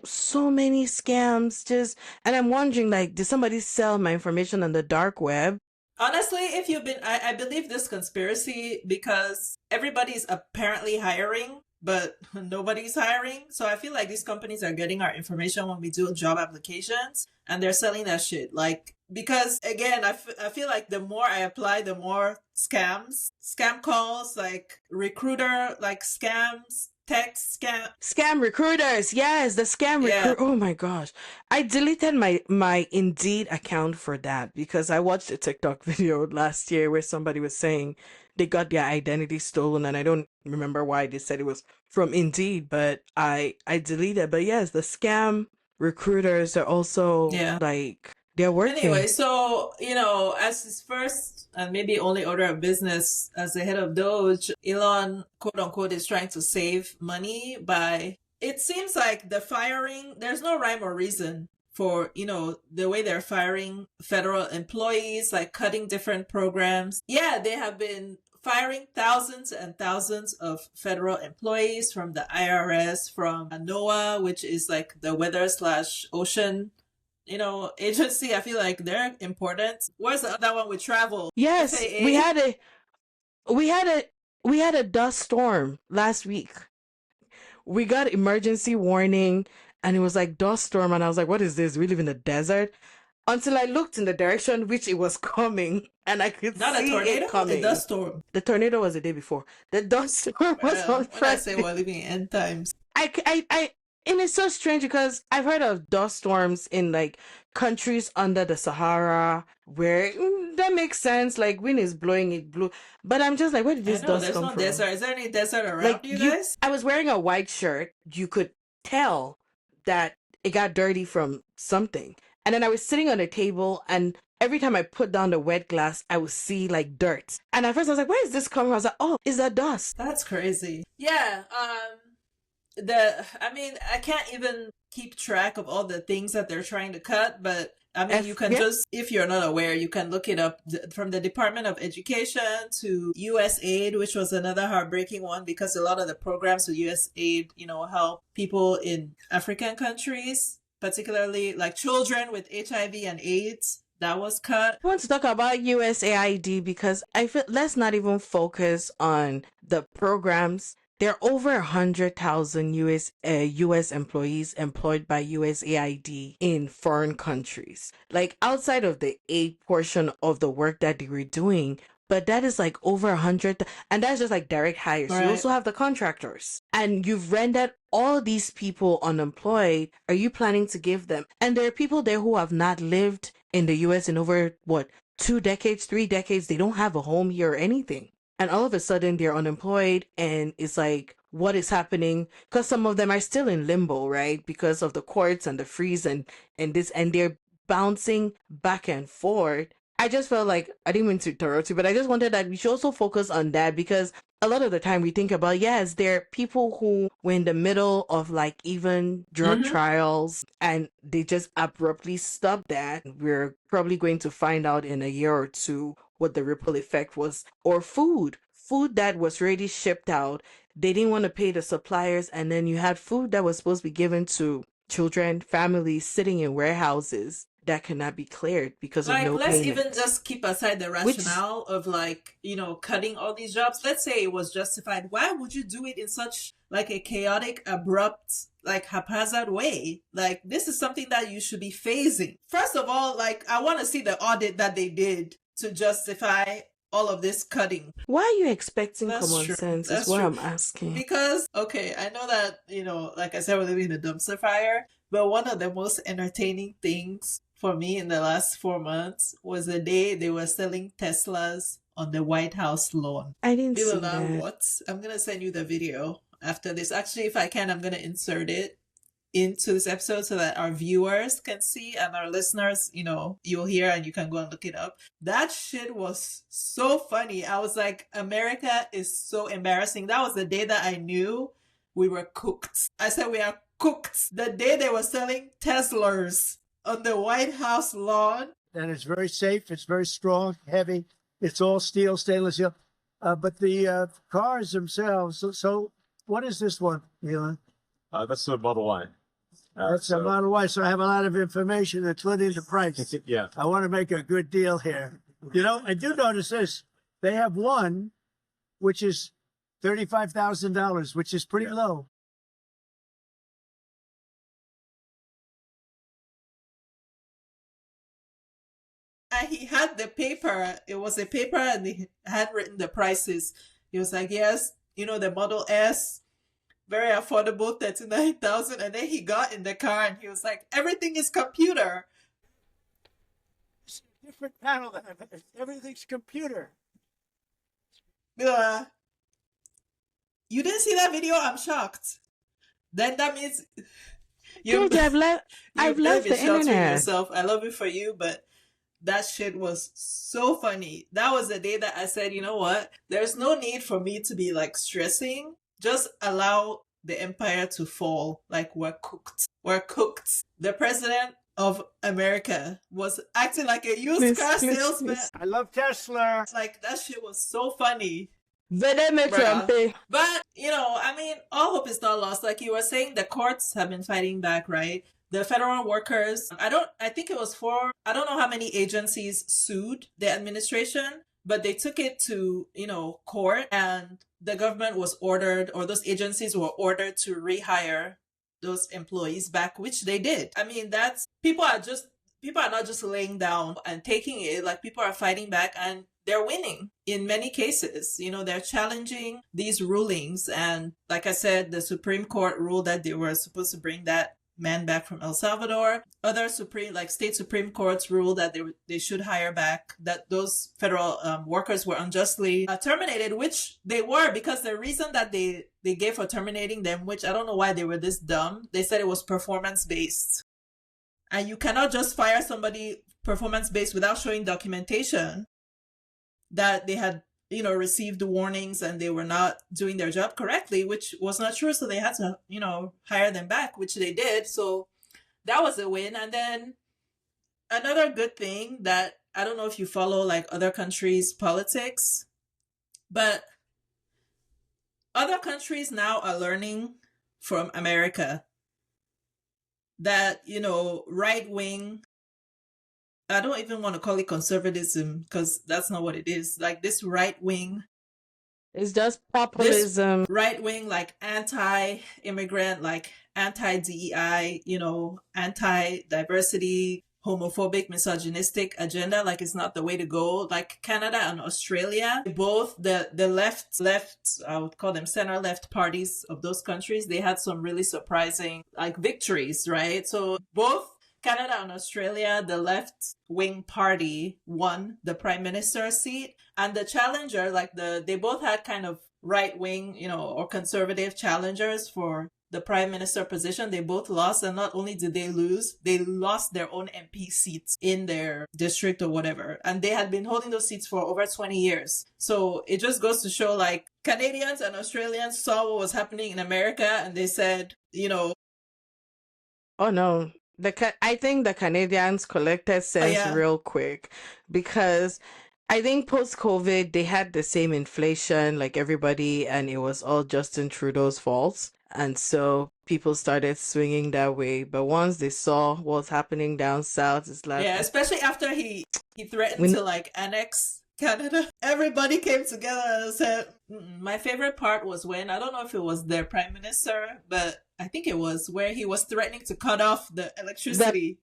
many scams. And I'm wondering, like, did somebody sell my information on the dark web? Honestly, if you've been, I believe this conspiracy because everybody's apparently hiring, but nobody's hiring. So I feel like these companies are getting our information when we do job applications, and they're selling that shit. Like, because again, I feel like the more I apply, the more scam calls, like recruiter, like scams, text scam recruiters. Yes, the scam recruiter. Oh my gosh. I deleted my Indeed account for that because I watched a TikTok video last year where somebody was saying they got their identity stolen, and I don't remember why they said it was from Indeed, but I deleted. But yes, the scam recruiters are also like, they're working. Anyway, so, as his first and maybe only order of business as the head of Doge, Elon, quote unquote, is trying to save money by, it seems like the firing, there's no rhyme or reason for, the way they're firing federal employees, like cutting different programs. Yeah, they have been firing thousands and thousands of federal employees from the IRS, from NOAA, which is like the weather/ocean agency. I feel like they're important. Where's the other one with travel? Yes, FAA? we had a dust storm last week. We got emergency warning, and it was like dust storm, and I was like, what is this? We live in the desert. Until I looked in the direction which it was coming, and I could Not see a tornado, it coming. a dust storm. The tornado was the day before. The dust storm was on Friday. When I say we're living in end times. And it's so strange because I've heard of dust storms in like countries under the Sahara where that makes sense. Like wind is blowing, it blew. But I'm just like, where did this dust come from? There's no desert. Is there any desert around you guys? I was wearing a white shirt. You could tell that it got dirty from something. And then I was sitting on a table, and every time I put down the wet glass, I would see like dirt. And at first I was like, where is this coming from? I was like, oh, is that dust? That's crazy. Yeah. I can't even keep track of all the things that they're trying to cut, but I mean, you can just, if you're not aware, you can look it up from the Department of Education to USAID, which was another heartbreaking one because a lot of the programs with USAID, help people in African countries, particularly like children with HIV and AIDS. That was cut. I want to talk about USAID because I feel let's not even focus on the programs. There are over 100,000 US employees employed by USAID in foreign countries. Like outside of the aid portion of the work that they were doing, But that is like over 100, and that's just like direct hires. You Right. also have the contractors, and you've rendered all these people unemployed. Are you planning to give them? And there are people there who have not lived in the US in over, what, 2 decades, 3 decades. They don't have a home here or anything. And all of a sudden they're unemployed, and it's like, what is happening? Because some of them are still in limbo, right? Because of the courts and the freeze and this, and they're bouncing back and forth. I just felt like, I didn't mean to interrupt you, but I just wanted that we should also focus on that, because a lot of the time we think about, yes, there are people who were in the middle of like even drug trials, and they just abruptly stopped that. We're probably going to find out in a year or two what the ripple effect was. Or food that was already shipped out. They didn't want to pay the suppliers, and then you had food that was supposed to be given to children, families sitting in warehouses that cannot be cleared because of Like, no let's payment. even just keep aside the rationale of like, cutting all these jobs. Let's say it was justified. Why would you do it in such like a chaotic, abrupt, like haphazard way? Like, this is something that you should be phasing. First of all, like, I want to see the audit that they did to justify all of this cutting. Why are you expecting That's common true. sense That's is what true. I'm asking. Because, okay, I know that, like I said, we're living in a dumpster fire, but one of the most entertaining things for me in the last 4 months was the day they were selling Teslas on the White House lawn. I didn't see Bill, that. what? I'm going to send you the video after this. Actually, if I can, I'm going to insert it into this episode so that our viewers can see and our listeners, you'll hear and you can go and look it up. That shit was so funny. I was like, America is so embarrassing. That was the day that I knew we were cooked. I said we are cooked. The day they were selling Teslas on the White House lawn. And it's very safe. It's very strong, heavy. It's all steel, stainless steel. But the cars themselves. So what is this one, Elon? That's the Model Y. That's a Model Y. So I have a lot of information, including the price. Yeah. I want to make a good deal here. I do notice this. They have one, which is $35,000, which is pretty low. And he had the paper. It was a paper and he had written the prices. He was like, yes, the Model S, very affordable, $39,000. And then he got in the car and he was like, everything is computer. It's a different panel. Everything's computer. You didn't see that video? I'm shocked. Then that means George, I've left the internet. Yourself. I love it for you, but that shit was so funny. That was the day that I said, you know what? There's no need for me to be like stressing. Just allow the empire to fall. Like, we're cooked. We're cooked. The president of America was acting like a used car salesman. I love Tesla. Like, that shit was so funny. Vedeme Bruh. Trump. But, all hope is not lost. Like you were saying, the courts have been fighting back, right? The federal workers, I don't know how many agencies sued the administration, but they took it to, court, and the government was ordered, or those agencies were ordered to rehire those employees back, which they did. I mean, people are not just laying down and taking it. Like, people are fighting back and they're winning in many cases. They're challenging these rulings. And like I said, the Supreme Court ruled that they were supposed to bring that man back from El Salvador. Other state Supreme Courts ruled that they should hire back, that those federal workers were unjustly terminated, which they were, because the reason that they gave for terminating them, which I don't know why they were this dumb, they said it was performance-based. And you cannot just fire somebody performance-based without showing documentation that they had received warnings and they were not doing their job correctly, which was not true. So they had to, hire them back, which they did. So that was a win. And then another good thing that, I don't know if you follow like other countries' politics, but other countries now are learning from America that, right wing, I don't even want to call it conservatism, because that's not what it is. Like, this right wing. It's just populism. Right wing, like anti-immigrant, like anti-DEI, anti-diversity, homophobic, misogynistic agenda. Like, it's not the way to go. Like Canada and Australia, both the left, I would call them center left parties of those countries, they had some really surprising like victories, right? So both Canada and Australia, the left wing party won the prime minister seat, and the challenger, like they both had kind of right wing, or conservative challengers for the prime minister position. They both lost, and not only did they lose, they lost their own MP seats in their district or whatever. And they had been holding those seats for over 20 years. So it just goes to show, like, Canadians and Australians saw what was happening in America, and they said, Oh no. I think the Canadians collected sense yeah. real quick, because I think post-COVID, they had the same inflation like everybody, and it was all Justin Trudeau's fault. And so people started swinging that way. But once they saw what's happening down south, it's like... Yeah, especially after he threatened to, like, annex Canada. Everybody came together and said, my favorite part was when, I don't know if it was their prime minister, but I think it was, where he was threatening to cut off the electricity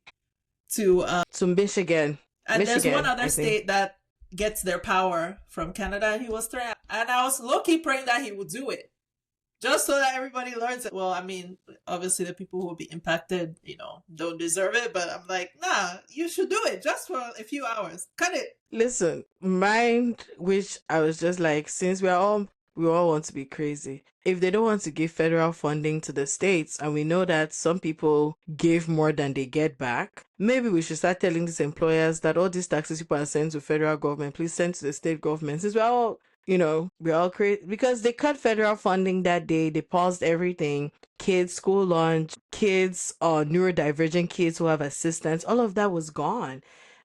to Michigan. And Michigan, there's one other state that gets their power from Canada, and he was threatened. And I was low-key praying that he would do it, just so that everybody learns it. Well, I mean, obviously the people who will be impacted, don't deserve it. But I'm like, nah, you should do it just for a few hours. Cut it. Listen, mine, which I was just like, since we all want to be crazy. If they don't want to give federal funding to the states, and we know that some people give more than they get back, maybe we should start telling these employers that all these taxes people are sending to federal government, please send to the state government. Since we're all crazy, because they cut federal funding that day, they paused everything. Kids, school lunch, kids, neurodivergent kids who have assistance, all of that was gone.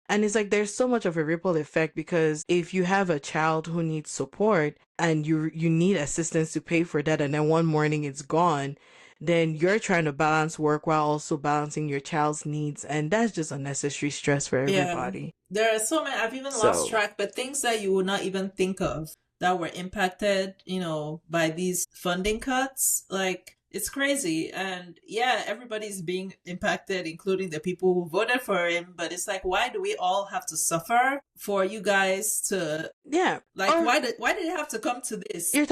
And it's like there's so much of a ripple effect, because if you have a child who needs support and you need assistance to pay for that, and then one morning it's gone, then you're trying to balance work while also balancing your child's needs, and that's just unnecessary stress for everybody. Yeah. There are so many, I've even lost track, but things that you would not even think of that were impacted, by these funding cuts. Like, it's crazy. And yeah, everybody's being impacted, including the people who voted for him. But it's like, why do we all have to suffer for you guys to... Yeah. Like, why did it have to come to this? You're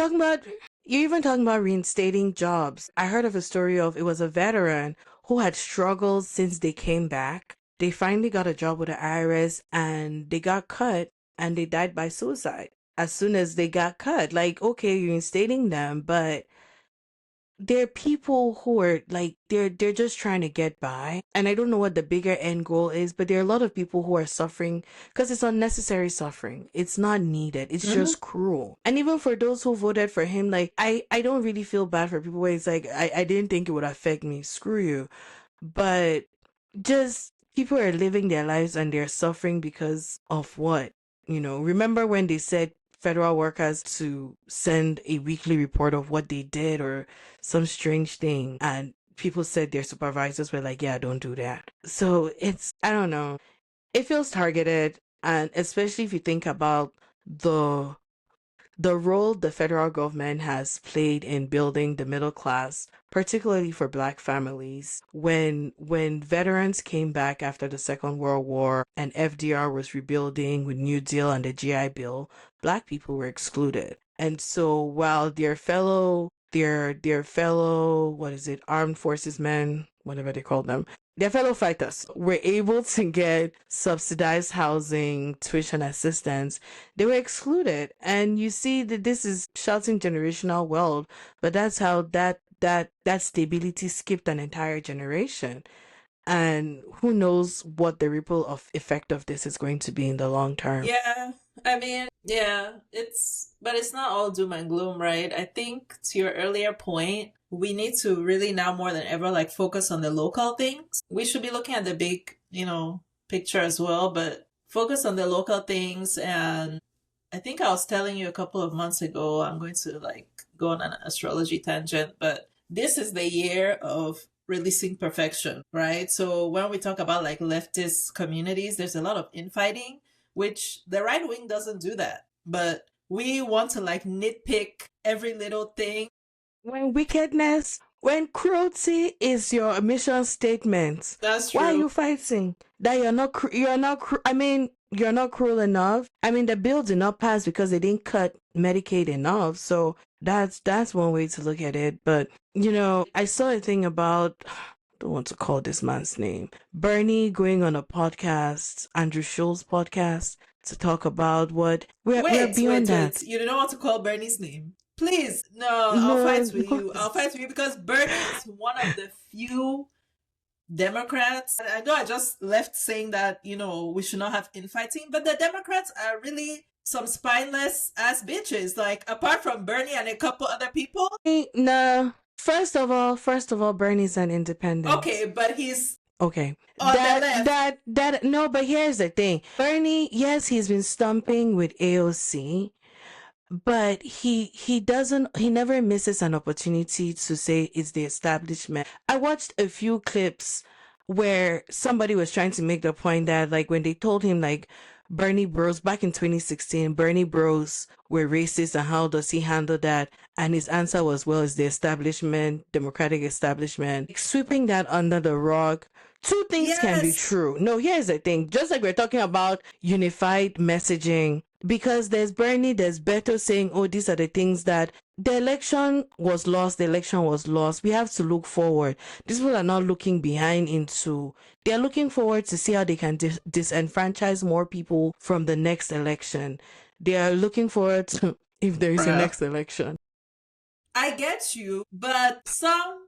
even talking about reinstating jobs. I heard of a story of, it was a veteran who had struggled since they came back. They finally got a job with the IRS, and they got cut, and they died by suicide as soon as they got cut. Like, okay, you're reinstating them, but there are people who are like, they're just trying to get by. And I don't know what the bigger end goal is, but there are a lot of people who are suffering because it's unnecessary suffering. It's not needed. It's just cruel. And even for those who voted for him, like, I don't really feel bad for people where it's like, I didn't think it would affect me. Screw you. But just people are living their lives and they're suffering because of what? Remember when they said federal workers to send a weekly report of what they did or some strange thing, and people said their supervisors were like, yeah, don't do that. So I don't know, it feels targeted. And especially if you think about the role the federal government has played in building the middle class, particularly for Black families. When veterans came back after the Second World War and FDR was rebuilding with New Deal and the GI Bill, Black people were excluded. And so while their fellow, armed forces men, whatever they call them, their fellow fighters were able to get subsidized housing, tuition assistance, they were excluded. And you see that this is shouting generational wealth, but that's how that stability skipped an entire generation. And who knows what the ripple of effect of this is going to be in the long term. Yeah, I mean, yeah, but it's not all doom and gloom, right? I think to your earlier point, we need to really now more than ever, like, focus on the local things. We should be looking at the big, picture as well, but focus on the local things. And I think I was telling you a couple of months ago, I'm going to go on an astrology tangent, but this is the year of releasing perfection, right? So when we talk about leftist communities, there's a lot of infighting, which the right wing doesn't do that. But we want to nitpick every little thing. When wickedness When cruelty is your mission statement, That's true. why are you fighting? That you're not cruel enough. I mean, the bill did not pass because they didn't cut Medicaid enough. So that's one way to look at it. But, I saw a thing about, I don't want to call this man's name, Bernie going on a podcast, Andrew Schultz's podcast, to talk about what we're beyond that. You don't want to call Bernie's name. Please, no, I'll fight with you. I'll fight with you because Bernie is one of the few Democrats. I know I just left saying that, we should not have infighting, but the Democrats are really some spineless ass bitches. Like, apart from Bernie and a couple other people. No. First of all, Bernie's an independent. Okay, but he's okay. On the left. No, but here's the thing. Bernie, yes, he's been stumping with AOC, but he never misses an opportunity to say it's the establishment. I watched a few clips where somebody was trying to make the point that, like, when they told him, like, Bernie bros back in 2016, Bernie bros were racist and how does he handle that? And his answer was, well, it's the establishment, democratic establishment. Like, sweeping that under the rug. Two things can be true. No, here's the thing. Just like we're talking about unified messaging, because there's Bernie, there's Beto saying, oh, these are the things that the election was lost. We have to look forward. These people are not looking behind they're looking forward to see how they can disenfranchise more people from the next election. They are looking forward to if there is a next election. I get you, but some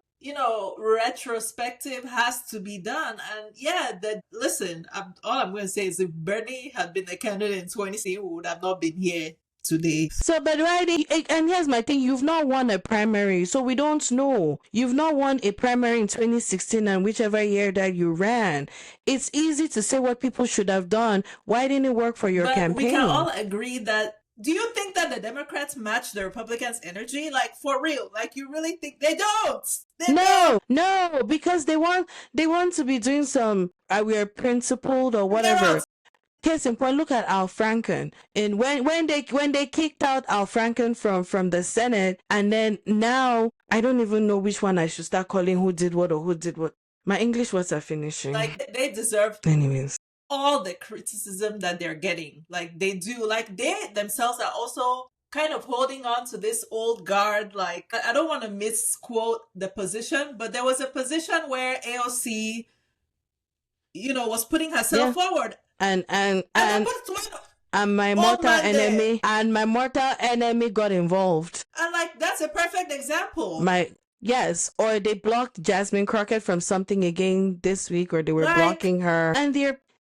retrospective has to be done. And listen, all I'm going to say is if Bernie had been a candidate in 2016, we would have not been here today. So, but and here's my thing, you've not won a primary, so we don't know. You've not won a primary in 2016 and whichever year that you ran. It's easy to say what people should have done. Why didn't it work for your campaign? We can all agree that. Do you think that the Democrats match the Republicans' energy? Like, for real? Like, you really think they don't? No, because they want to be doing some, we are principled or whatever. Case in point, look at Al Franken. And when they kicked out Al Franken from the Senate, and then now, I don't even know which one I should start calling who did what or who did what. My English words are finishing. Like, they deserve anyways all the criticism that they're getting. Like, they do. Like, they themselves are also kind of holding on to this old guard. Like, I don't want to misquote the position, but there was a position where AOC, was putting herself forward. And my mortal enemy got involved. And, like, that's a perfect example. Yes, or they blocked Jasmine Crockett from something again this week, or they were blocking her. And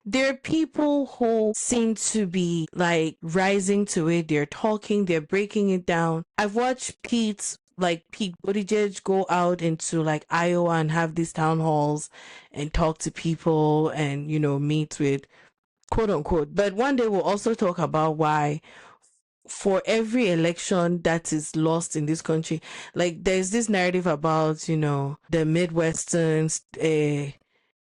there are people who seem to be, like, rising to it. They're talking, they're breaking it down. I've watched Pete Buttigieg go out into, like, Iowa and have these town halls and talk to people and, meet with quote unquote. But one day we'll also talk about why for every election that is lost in this country, like, there's this narrative about, the Midwesterns,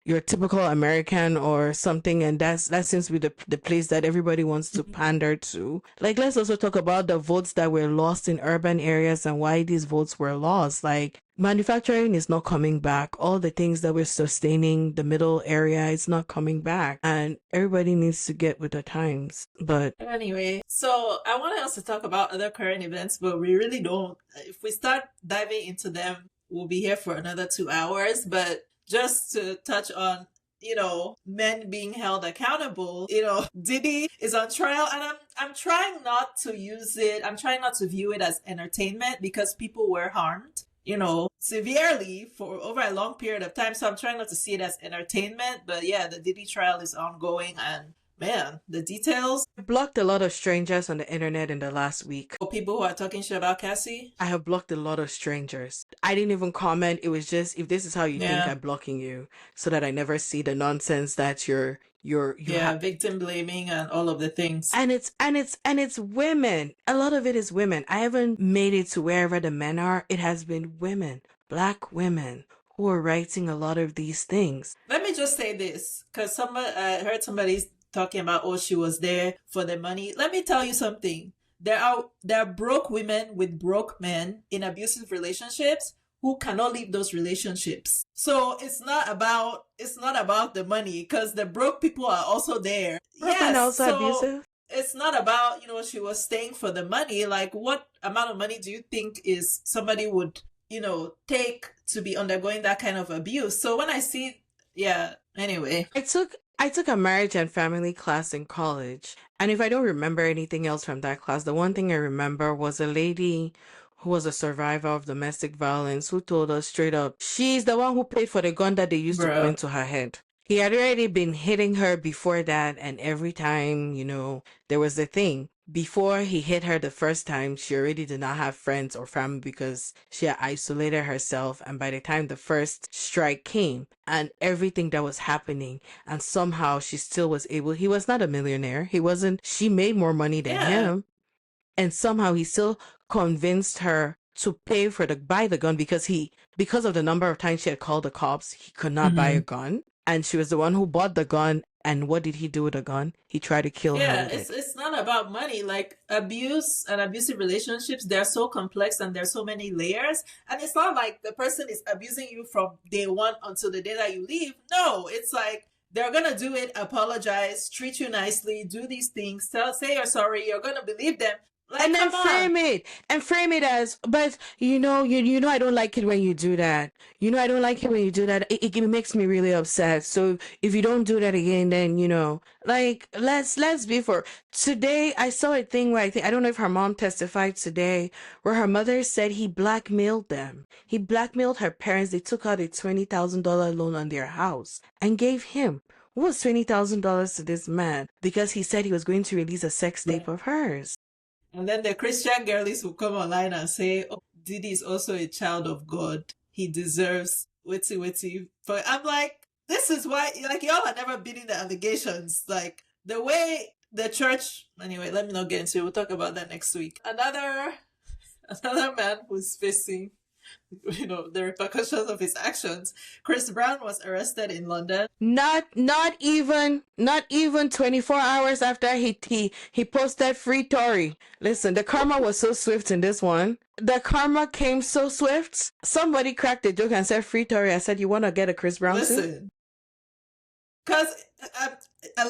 your typical American or something, and that seems to be the place that everybody wants to pander to. Like, let's also talk about the votes that were lost in urban areas and why these votes were lost. Like, manufacturing is not coming back. All the things that were sustaining the middle area is not coming back, and everybody needs to get with the times. But anyway, so I wanted us to talk about other current events, but we really don't. If we start diving into them, we'll be here for another 2 hours. But just to touch on, men being held accountable, Diddy is on trial, and I'm trying not to use it. I'm trying not to view it as entertainment because people were harmed, severely for over a long period of time. So I'm trying not to see it as entertainment. But yeah, the Diddy trial is ongoing, and man, the details. I blocked a lot of strangers on the internet in the last week. People who are talking shit about Cassie? I have blocked a lot of strangers. I didn't even comment. It was just, if this is how you think, I'm blocking you so that I never see the nonsense that you're victim blaming and all of the things. And it's women. A lot of it is women. I haven't made it to wherever the men are. It has been women, Black women, who are writing a lot of these things. Let me just say this, because I heard somebody talking about, oh, she was there for the money. Let me tell you something. There are broke women with broke men in abusive relationships who cannot leave those relationships. So it's not about the money, because the broke people are also there. And also so abusive. it's not about, she was staying for the money. Like, what amount of money do you think is somebody would, take to be undergoing that kind of abuse? So when I see, anyway. I took a marriage and family class in college. And if I don't remember anything else from that class, the one thing I remember was a lady who was a survivor of domestic violence who told us straight up, she's the one who paid for the gun that they used to point to her head. He had already been hitting her before that, and every time, there was a thing. Before he hit her the first time, she already did not have friends or family because she had isolated herself. And by the time the first strike came and everything that was happening, and somehow she still was able, he was not a millionaire. She made more money than him. And somehow he still convinced her to buy the gun because of the number of times she had called the cops, he could not buy a gun. And she was the one who bought the gun. And what did he do with the gun? He tried to kill her. Yeah, it's not about money. Like, abuse and abusive relationships, they're so complex and there's so many layers. And it's not like the person is abusing you from day one until the day that you leave. No, it's like they're gonna do it, apologize, treat you nicely, do these things, say you're sorry, you're gonna believe them. Like, and then frame it as, but I don't like it when you do that. I don't like it when you do that. It makes me really upset. So if you don't do that again, then let's be for today. I saw a thing where I don't know if her mom testified today, where her mother said he blackmailed them. He blackmailed her parents. They took out a $20,000 loan on their house and gave him. What was $20,000 to this man? Because he said he was going to release a sex tape of hers. And then the Christian girlies will come online and say, oh, Diddy is also a child of God. He deserves witty. But I'm like, this is why, y'all are never beating the allegations. Like, the way the church, anyway, let me not get into it. We'll talk about that next week. Another man who's facing, the repercussions of his actions. Chris Brown was arrested in London. Not even 24 hours after he posted Free Tory. Listen, the karma was so swift in this one. The karma came so swift. Somebody cracked a joke and said Free Tory. I said, you want to get a Chris Brown suit? Because I'm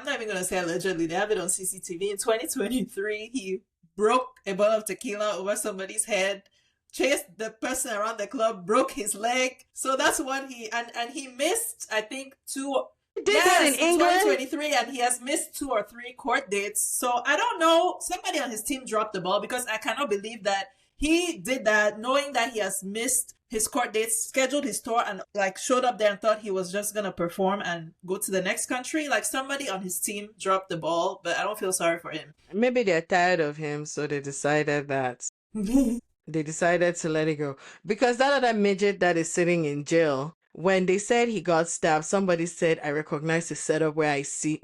not even going to say allegedly. They have it on CCTV. In 2023, he broke a bottle of tequila over somebody's head, chased the person around the club, broke his leg. So that's what he missed, I think, that in England? 2023, and he has missed 2 or 3 court dates. So I don't know, somebody on his team dropped the ball, because I cannot believe that he did that knowing that he has missed his court dates, scheduled his tour, and showed up there and thought he was just gonna perform and go to the next country. Like, somebody on his team dropped the ball, but I don't feel sorry for him. Maybe they're tired of him, so they decided that. They decided to let it go. Because that other midget that is sitting in jail, when they said he got stabbed, somebody said, I recognize the setup when I see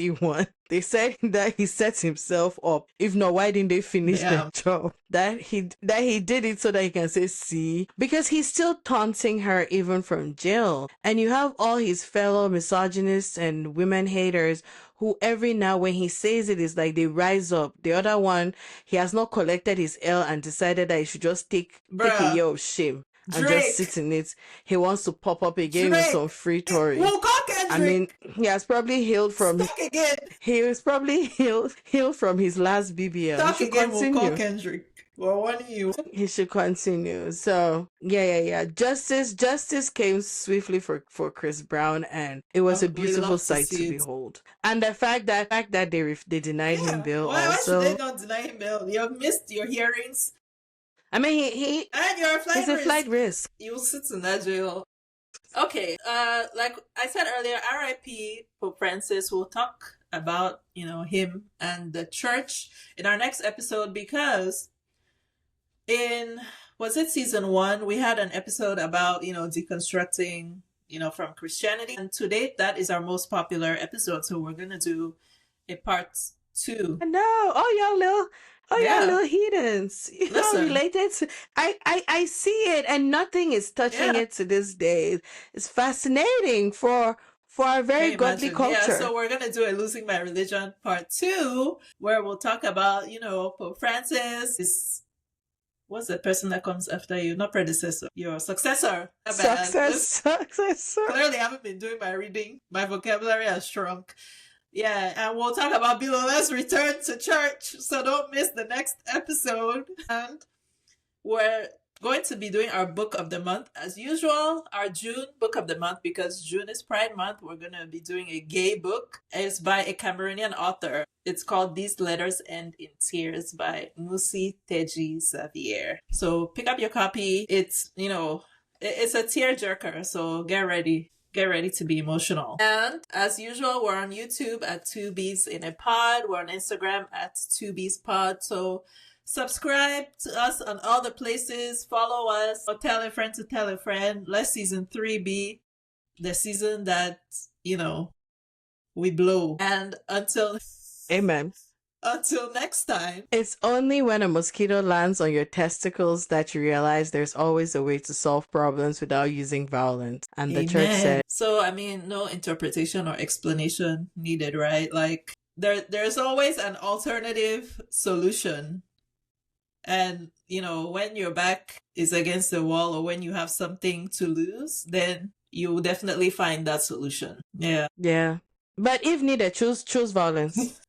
one. They said that he sets himself up. If not, why didn't they finish the job? That he did it so that he can say, see? Because he's still taunting her even from jail. And you have all his fellow misogynists and women haters who every now when he says it is like they rise up. The other one, he has not collected his L and decided that he should just take a year of shame. And just sit in it. He wants to pop up again with some Free Tory. Well, I mean, he has probably healed from. He was probably healed from his last BBL. Talk he should again, continue. We'll call Kendrick. Well, what are you? He should continue. So yeah. Justice came swiftly for Chris Brown, and it was a beautiful sight to behold. And the fact that they denied him bail. Why should they not deny him bail? You have missed your hearings. I mean, and you're a flight risk. You'll sit in that jail. Okay, like I said earlier, R.I.P. Pope Francis. We'll talk about, him and the church in our next episode, because was it season 1? We had an episode about, deconstructing, from Christianity. And to date, that is our most popular episode. So we're going to do a part 2. No. Y'all little heathens. Related to, I see it, and nothing is touching it to this day. It's fascinating for our very godly culture. Yeah, so we're going to do a Losing My Religion part 2, where we'll talk about, Pope Francis, his what's the person that comes after you? Not predecessor, your successor. My bad. Successor. Clearly, I haven't been doing my reading. My vocabulary has shrunk. Yeah, and we'll talk about Bilole's return to church, so don't miss the next episode. And we're going to be doing our book of the month as usual, our June book of the month, because June is Pride Month. We're going to be doing a gay book. It's by a Cameroonian author. It's called These Letters End in Tears by Musi Teji Xavier. So pick up your copy. It's, it's a tearjerker, so get ready. Get ready to be emotional. And as usual, we're on YouTube at 2Bs in a Pod. We're on Instagram at 2Bs Pod. So subscribe to us on all the places. Follow us. Or tell a friend to tell a friend. Let season 3 be the season that, we blow. And Amen. Until next time. It's only when a mosquito lands on your testicles that you realize there's always a way to solve problems without using violence. And the church said. So, no interpretation or explanation needed, right? Like, there's always an alternative solution. And, when your back is against the wall or when you have something to lose, then you will definitely find that solution. Yeah. Yeah. But if needed, choose violence.